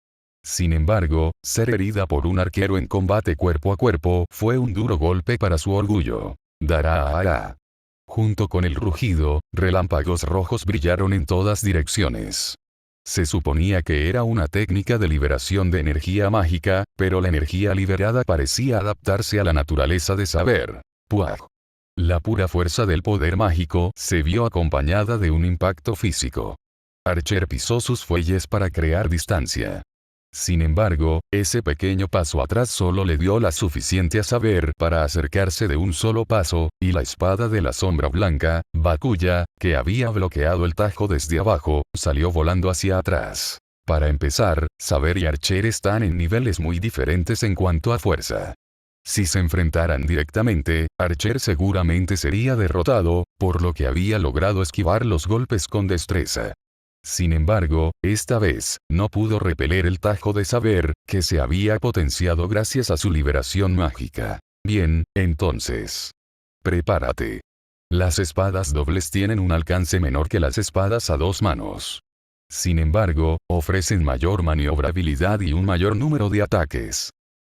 Sin embargo, ser herida por un arquero en combate cuerpo a cuerpo fue un duro golpe para su orgullo. Dará. Junto con el rugido, relámpagos rojos brillaron en todas direcciones. Se suponía que era una técnica de liberación de energía mágica, pero la energía liberada parecía adaptarse a la naturaleza de Saber. ¡Puaj! La pura fuerza del poder mágico se vio acompañada de un impacto físico. Archer pisó sus fuelles para crear distancia. Sin embargo, ese pequeño paso atrás solo le dio la suficiente a Saber para acercarse de un solo paso, y la espada de la sombra blanca, Bakuya, que había bloqueado el tajo desde abajo, salió volando hacia atrás. Para empezar, Saber y Archer están en niveles muy diferentes en cuanto a fuerza. Si se enfrentaran directamente, Archer seguramente sería derrotado, por lo que había logrado esquivar los golpes con destreza. Sin embargo, esta vez, no pudo repeler el tajo de Saber, que se había potenciado gracias a su liberación mágica. Bien, entonces. Prepárate. Las espadas dobles tienen un alcance menor que las espadas a 2 manos. Sin embargo, ofrecen mayor maniobrabilidad y un mayor número de ataques.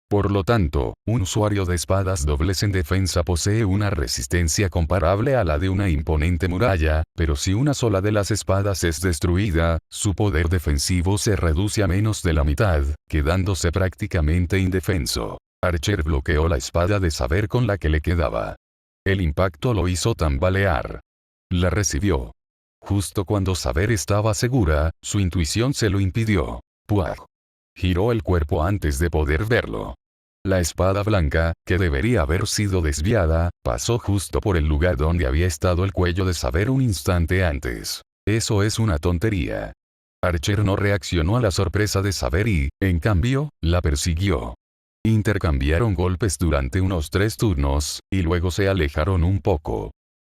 Por lo tanto, un usuario de espadas dobles en defensa posee una resistencia comparable a la de una imponente muralla, pero si una sola de las espadas es destruida, su poder defensivo se reduce a menos de la mitad, quedándose prácticamente indefenso. Archer bloqueó la espada de saber con la que le quedaba. El impacto lo hizo tambalear. La recibió. Justo cuando saber estaba segura, su intuición se lo impidió. ¡Puaj! Giró el cuerpo antes de poder verlo. La espada blanca, que debería haber sido desviada, pasó justo por el lugar donde había estado el cuello de saber un instante antes. Eso es una tontería. Archer no reaccionó a la sorpresa de saber y, en cambio, la persiguió. Intercambiaron golpes durante unos 3 turnos, y luego se alejaron un poco.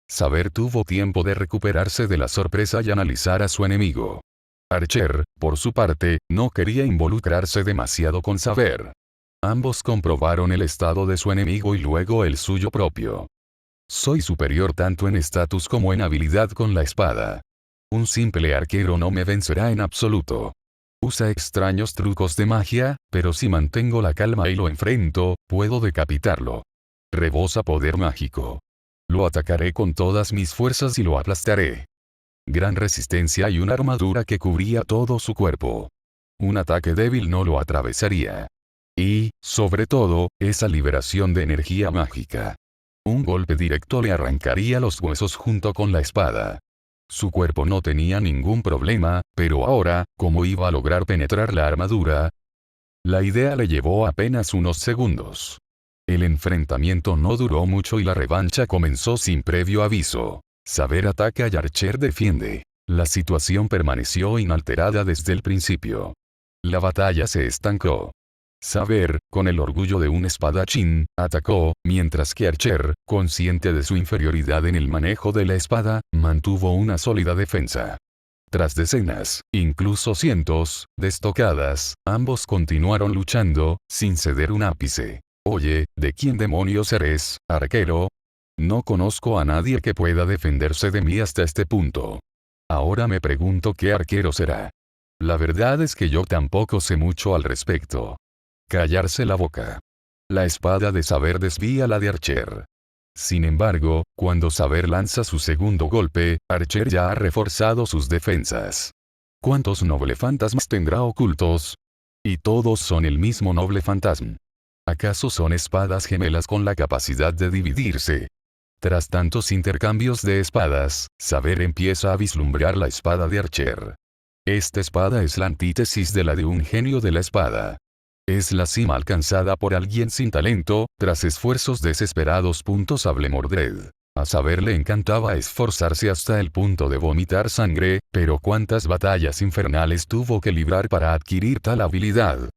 Saber tuvo tiempo de recuperarse de la sorpresa y analizar a su enemigo. Archer, por su parte, no quería involucrarse demasiado con saber. Ambos comprobaron el estado de su enemigo y luego el suyo propio. Soy superior tanto en estatus como en habilidad con la espada. Un simple arquero no me vencerá en absoluto. Usa extraños trucos de magia, pero si mantengo la calma y lo enfrento, puedo decapitarlo. Rebosa poder mágico. Lo atacaré con todas mis fuerzas y lo aplastaré. Gran resistencia y una armadura que cubría todo su cuerpo. Un ataque débil no lo atravesaría. Y, sobre todo, esa liberación de energía mágica. Un golpe directo le arrancaría los huesos junto con la espada. Su cuerpo no tenía ningún problema, pero ahora, ¿cómo iba a lograr penetrar la armadura? La idea le llevó apenas unos segundos. El enfrentamiento no duró mucho y la revancha comenzó sin previo aviso. Saber ataca y Archer defiende. La situación permaneció inalterada desde el principio. La batalla se estancó. Saber, con el orgullo de un espadachín, atacó, mientras que Archer, consciente de su inferioridad en el manejo de la espada, mantuvo una sólida defensa. Tras decenas, incluso cientos, de estocadas, ambos continuaron luchando, sin ceder un ápice. Oye, ¿de quién demonios eres, arquero? No conozco a nadie que pueda defenderse de mí hasta este punto. Ahora me pregunto qué arquero será. La verdad es que yo tampoco sé mucho al respecto. Callarse la boca. La espada de saber desvía la de Archer. Sin embargo, cuando saber lanza su segundo golpe, Archer ya ha reforzado sus defensas. ¿Cuántos noble fantasmas tendrá ocultos? Y todos son el mismo noble fantasma. ¿Acaso son espadas gemelas con la capacidad de dividirse? Tras tantos intercambios de espadas, saber empieza a vislumbrar la espada de Archer. Esta espada es la antítesis de la de un genio de la espada. Es la cima alcanzada por alguien sin talento, tras esfuerzos desesperados. Sable Mordred. A saber le encantaba esforzarse hasta el punto de vomitar sangre, pero cuántas batallas infernales tuvo que librar para adquirir tal habilidad.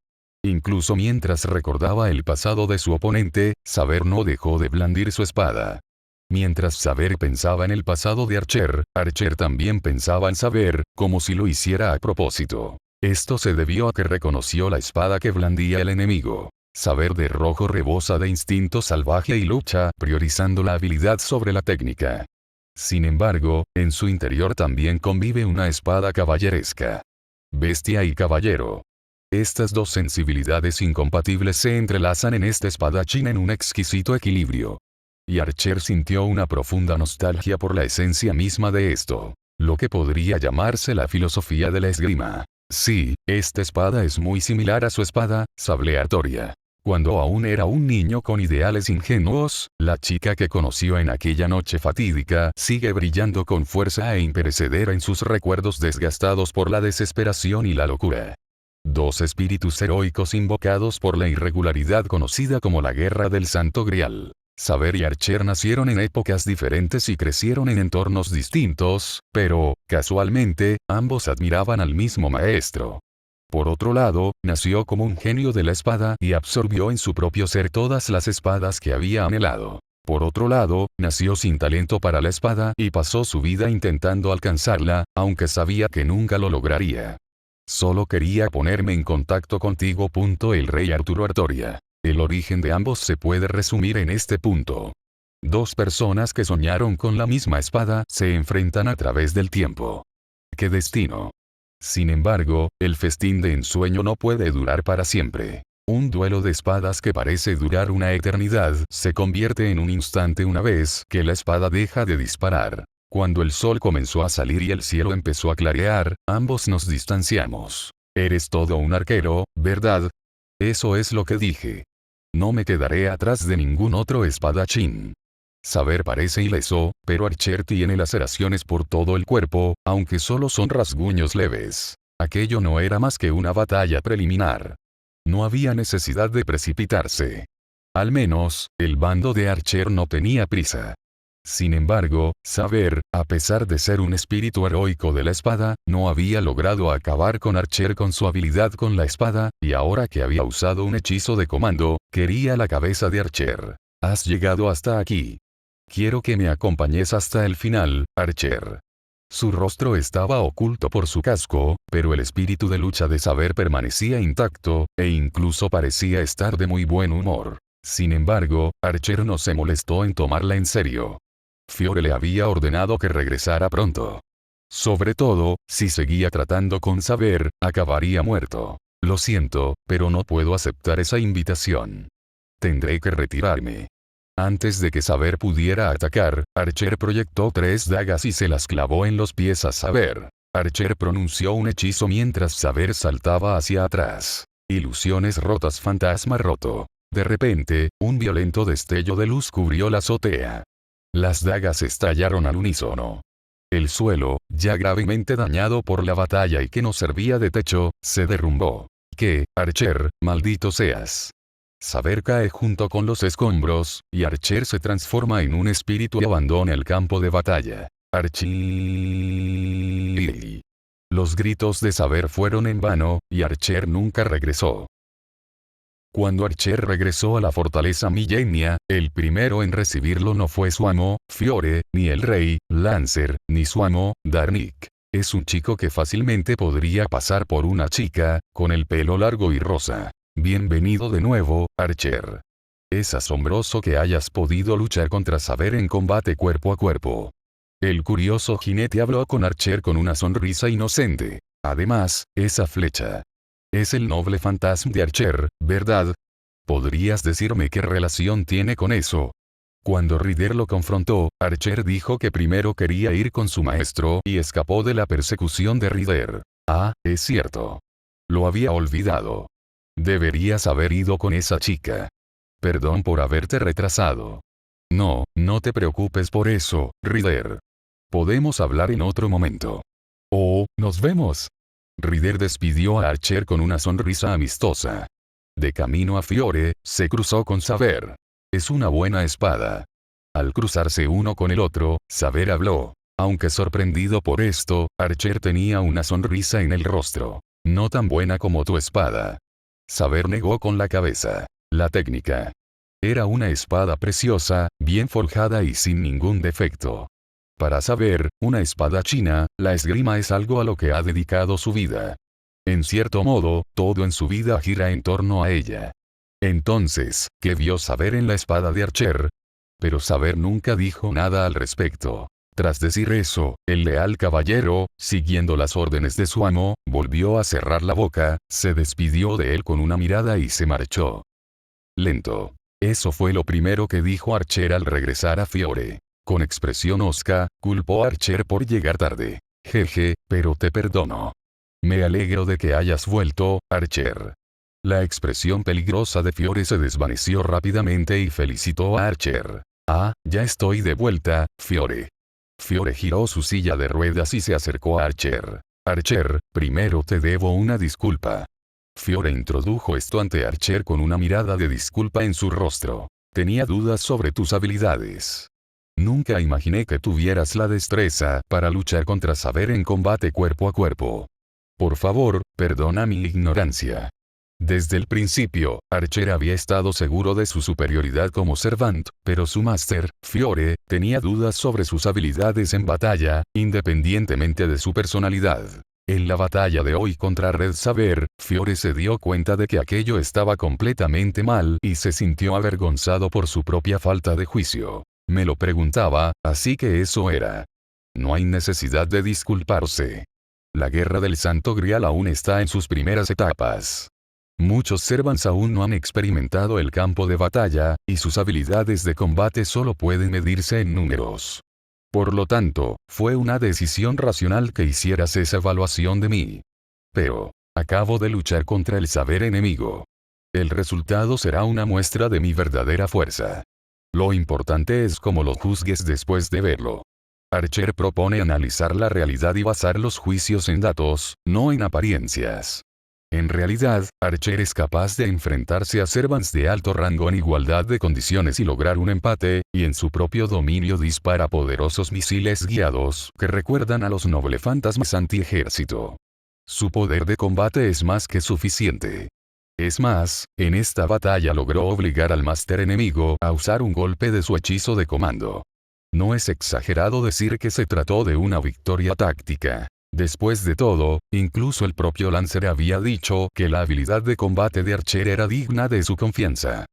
Incluso mientras recordaba el pasado de su oponente, Saber no dejó de blandir su espada. Mientras Saber pensaba en el pasado de Archer, Archer también pensaba en Saber, como si lo hiciera a propósito. Esto se debió a que reconoció la espada que blandía el enemigo. Saber de rojo rebosa de instinto salvaje y lucha, priorizando la habilidad sobre la técnica. Sin embargo, en su interior también convive una espada caballeresca. Bestia y caballero. Estas dos sensibilidades incompatibles se entrelazan en este espadachín en un exquisito equilibrio. Y Archer sintió una profunda nostalgia por la esencia misma de esto. Lo que podría llamarse la filosofía de la esgrima. Sí, esta espada es muy similar a su espada, sable Artoria. Cuando aún era un niño con ideales ingenuos, la chica que conoció en aquella noche fatídica sigue brillando con fuerza e imperecedera en sus recuerdos desgastados por la desesperación y la locura. Dos espíritus heroicos invocados por la irregularidad conocida como la Guerra del Santo Grial. Saber y Archer nacieron en épocas diferentes y crecieron en entornos distintos, pero, casualmente, ambos admiraban al mismo maestro. Por otro lado, nació como un genio de la espada y absorbió en su propio ser todas las espadas que había anhelado. Por otro lado, nació sin talento para la espada y pasó su vida intentando alcanzarla, aunque sabía que nunca lo lograría. Solo quería ponerme en contacto contigo. El rey Arturo Artoria. El origen de ambos se puede resumir en este punto. Dos personas que soñaron con la misma espada se enfrentan a través del tiempo. ¡Qué destino! Sin embargo, el festín de ensueño no puede durar para siempre. Un duelo de espadas que parece durar una eternidad se convierte en un instante una vez que la espada deja de disparar. Cuando el sol comenzó a salir y el cielo empezó a clarear, ambos nos distanciamos. Eres todo un arquero, ¿verdad? Eso es lo que dije. No me quedaré atrás de ningún otro espadachín. Saber parece ileso, pero Archer tiene laceraciones por todo el cuerpo, aunque solo son rasguños leves. Aquello no era más que una batalla preliminar. No había necesidad de precipitarse. Al menos, el bando de Archer no tenía prisa. Sin embargo, Saber, a pesar de ser un espíritu heroico de la espada, no había logrado acabar con Archer con su habilidad con la espada, y ahora que había usado un hechizo de comando, quería la cabeza de Archer. Has llegado hasta aquí. Quiero que me acompañes hasta el final, Archer. Su rostro estaba oculto por su casco, pero el espíritu de lucha de Saber permanecía intacto, e incluso parecía estar de muy buen humor. Sin embargo, Archer no se molestó en tomarla en serio. Fiore le había ordenado que regresara pronto. Sobre todo, si seguía tratando con Saber, acabaría muerto. Lo siento, pero no puedo aceptar esa invitación. Tendré que retirarme. Antes de que Saber pudiera atacar, Archer proyectó 3 dagas y se las clavó en los pies a Saber. Archer pronunció un hechizo mientras Saber saltaba hacia atrás. Ilusiones rotas, fantasma roto. De repente, un violento destello de luz cubrió la azotea. Las dagas estallaron al unísono. El suelo, ya gravemente dañado por la batalla y que no servía de techo, se derrumbó. ¿Qué, Archer, maldito seas? Saber cae junto con los escombros, y Archer se transforma en un espíritu y abandona el campo de batalla. Archie. Los gritos de Saber fueron en vano, y Archer nunca regresó. Cuando Archer regresó a la fortaleza Millenia, el primero en recibirlo no fue su amo, Fiore, ni el rey, Lancer, ni su amo, Darnik. Es un chico que fácilmente podría pasar por una chica, con el pelo largo y rosa. Bienvenido de nuevo, Archer. Es asombroso que hayas podido luchar contra Saber en combate cuerpo a cuerpo. El curioso jinete habló con Archer con una sonrisa inocente. Además, esa flecha. Es el noble fantasma de Archer, ¿verdad? ¿Podrías decirme qué relación tiene con eso? Cuando Ryder lo confrontó, Archer dijo que primero quería ir con su maestro y escapó de la persecución de Ryder. Ah, es cierto. Lo había olvidado. Deberías haber ido con esa chica. Perdón por haberte retrasado. No, no te preocupes por eso, Ryder. Podemos hablar en otro momento. Oh, nos vemos. Ryder despidió a Archer con una sonrisa amistosa. De camino a Fiore, se cruzó con Saber. Es una buena espada. Al cruzarse uno con el otro, Saber habló. Aunque sorprendido por esto, Archer tenía una sonrisa en el rostro. No tan buena como tu espada. Saber negó con la cabeza. La técnica. Era una espada preciosa, bien forjada y sin ningún defecto. Para Saber, una espada china, la esgrima es algo a lo que ha dedicado su vida. En cierto modo, todo en su vida gira en torno a ella. Entonces, ¿qué vio Saber en la espada de Archer? Pero Saber nunca dijo nada al respecto. Tras decir eso, el leal caballero, siguiendo las órdenes de su amo, volvió a cerrar la boca, se despidió de él con una mirada y se marchó. Lento. Eso fue lo primero que dijo Archer al regresar a Fiore. Con expresión hosca, culpó a Archer por llegar tarde. Jeje, pero te perdono. Me alegro de que hayas vuelto, Archer. La expresión peligrosa de Fiore se desvaneció rápidamente y felicitó a Archer. Ah, ya estoy de vuelta, Fiore. Fiore giró su silla de ruedas y se acercó a Archer. Archer, primero te debo una disculpa. Fiore introdujo esto ante Archer con una mirada de disculpa en su rostro. Tenía dudas sobre tus habilidades. Nunca imaginé que tuvieras la destreza para luchar contra Saber en combate cuerpo a cuerpo. Por favor, perdona mi ignorancia. Desde el principio, Archer había estado seguro de su superioridad como Servant, pero su máster, Fiore, tenía dudas sobre sus habilidades en batalla, independientemente de su personalidad. En la batalla de hoy contra Red Saber, Fiore se dio cuenta de que aquello estaba completamente mal y se sintió avergonzado por su propia falta de juicio. Me lo preguntaba, así que eso era. No hay necesidad de disculparse. La guerra del Santo Grial aún está en sus primeras etapas. Muchos servants aún no han experimentado el campo de batalla, y sus habilidades de combate solo pueden medirse en números. Por lo tanto, fue una decisión racional que hicieras esa evaluación de mí. Pero, acabo de luchar contra el saber enemigo. El resultado será una muestra de mi verdadera fuerza. Lo importante es cómo lo juzgues después de verlo. Archer propone analizar la realidad y basar los juicios en datos, no en apariencias. En realidad, Archer es capaz de enfrentarse a servants de alto rango en igualdad de condiciones y lograr un empate, y en su propio dominio dispara poderosos misiles guiados que recuerdan a los noble fantasmas anti-ejército. Su poder de combate es más que suficiente. Es más, en esta batalla logró obligar al máster enemigo a usar un golpe de su hechizo de comando. No es exagerado decir que se trató de una victoria táctica. Después de todo, incluso el propio Lancer había dicho que la habilidad de combate de Archer era digna de su confianza.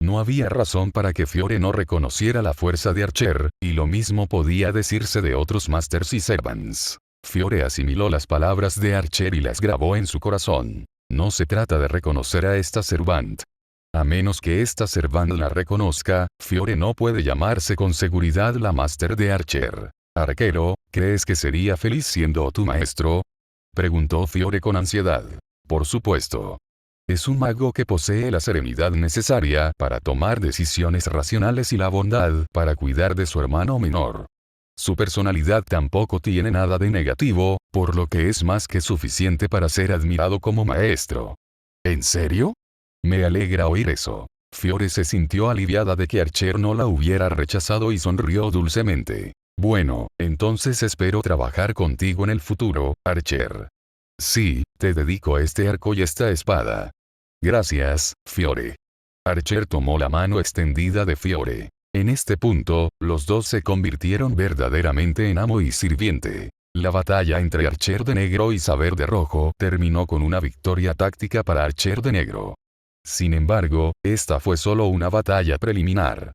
No había razón para que Fiore no reconociera la fuerza de Archer, y lo mismo podía decirse de otros Masters y Servants. Fiore asimiló las palabras de Archer y las grabó en su corazón. No se trata de reconocer a esta Servant. A menos que esta Servant la reconozca, Fiore no puede llamarse con seguridad la Master de Archer. Arquero, ¿crees que sería feliz siendo tu maestro? Preguntó Fiore con ansiedad. Por supuesto. Es un mago que posee la serenidad necesaria para tomar decisiones racionales y la bondad para cuidar de su hermano menor. Su personalidad tampoco tiene nada de negativo, por lo que es más que suficiente para ser admirado como maestro. ¿En serio? Me alegra oír eso. Fiore se sintió aliviada de que Archer no la hubiera rechazado y sonrió dulcemente. Bueno, entonces espero trabajar contigo en el futuro, Archer. Sí, te dedico este arco y esta espada. Gracias, Fiore. Archer tomó la mano extendida de Fiore. En este punto, los dos se convirtieron verdaderamente en amo y sirviente. La batalla entre Archer de Negro y Saber de Rojo terminó con una victoria táctica para Archer de Negro. Sin embargo, esta fue solo una batalla preliminar.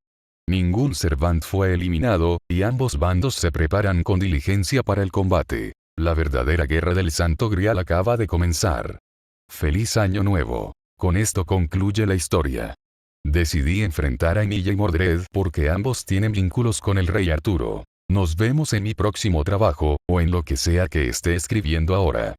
Ningún Servant fue eliminado, y ambos bandos se preparan con diligencia para el combate. La verdadera guerra del Santo Grial acaba de comenzar. ¡Feliz Año Nuevo! Con esto concluye la historia. Decidí enfrentar a Emilia y Mordred porque ambos tienen vínculos con el rey Arturo. Nos vemos en mi próximo trabajo, o en lo que sea que esté escribiendo ahora.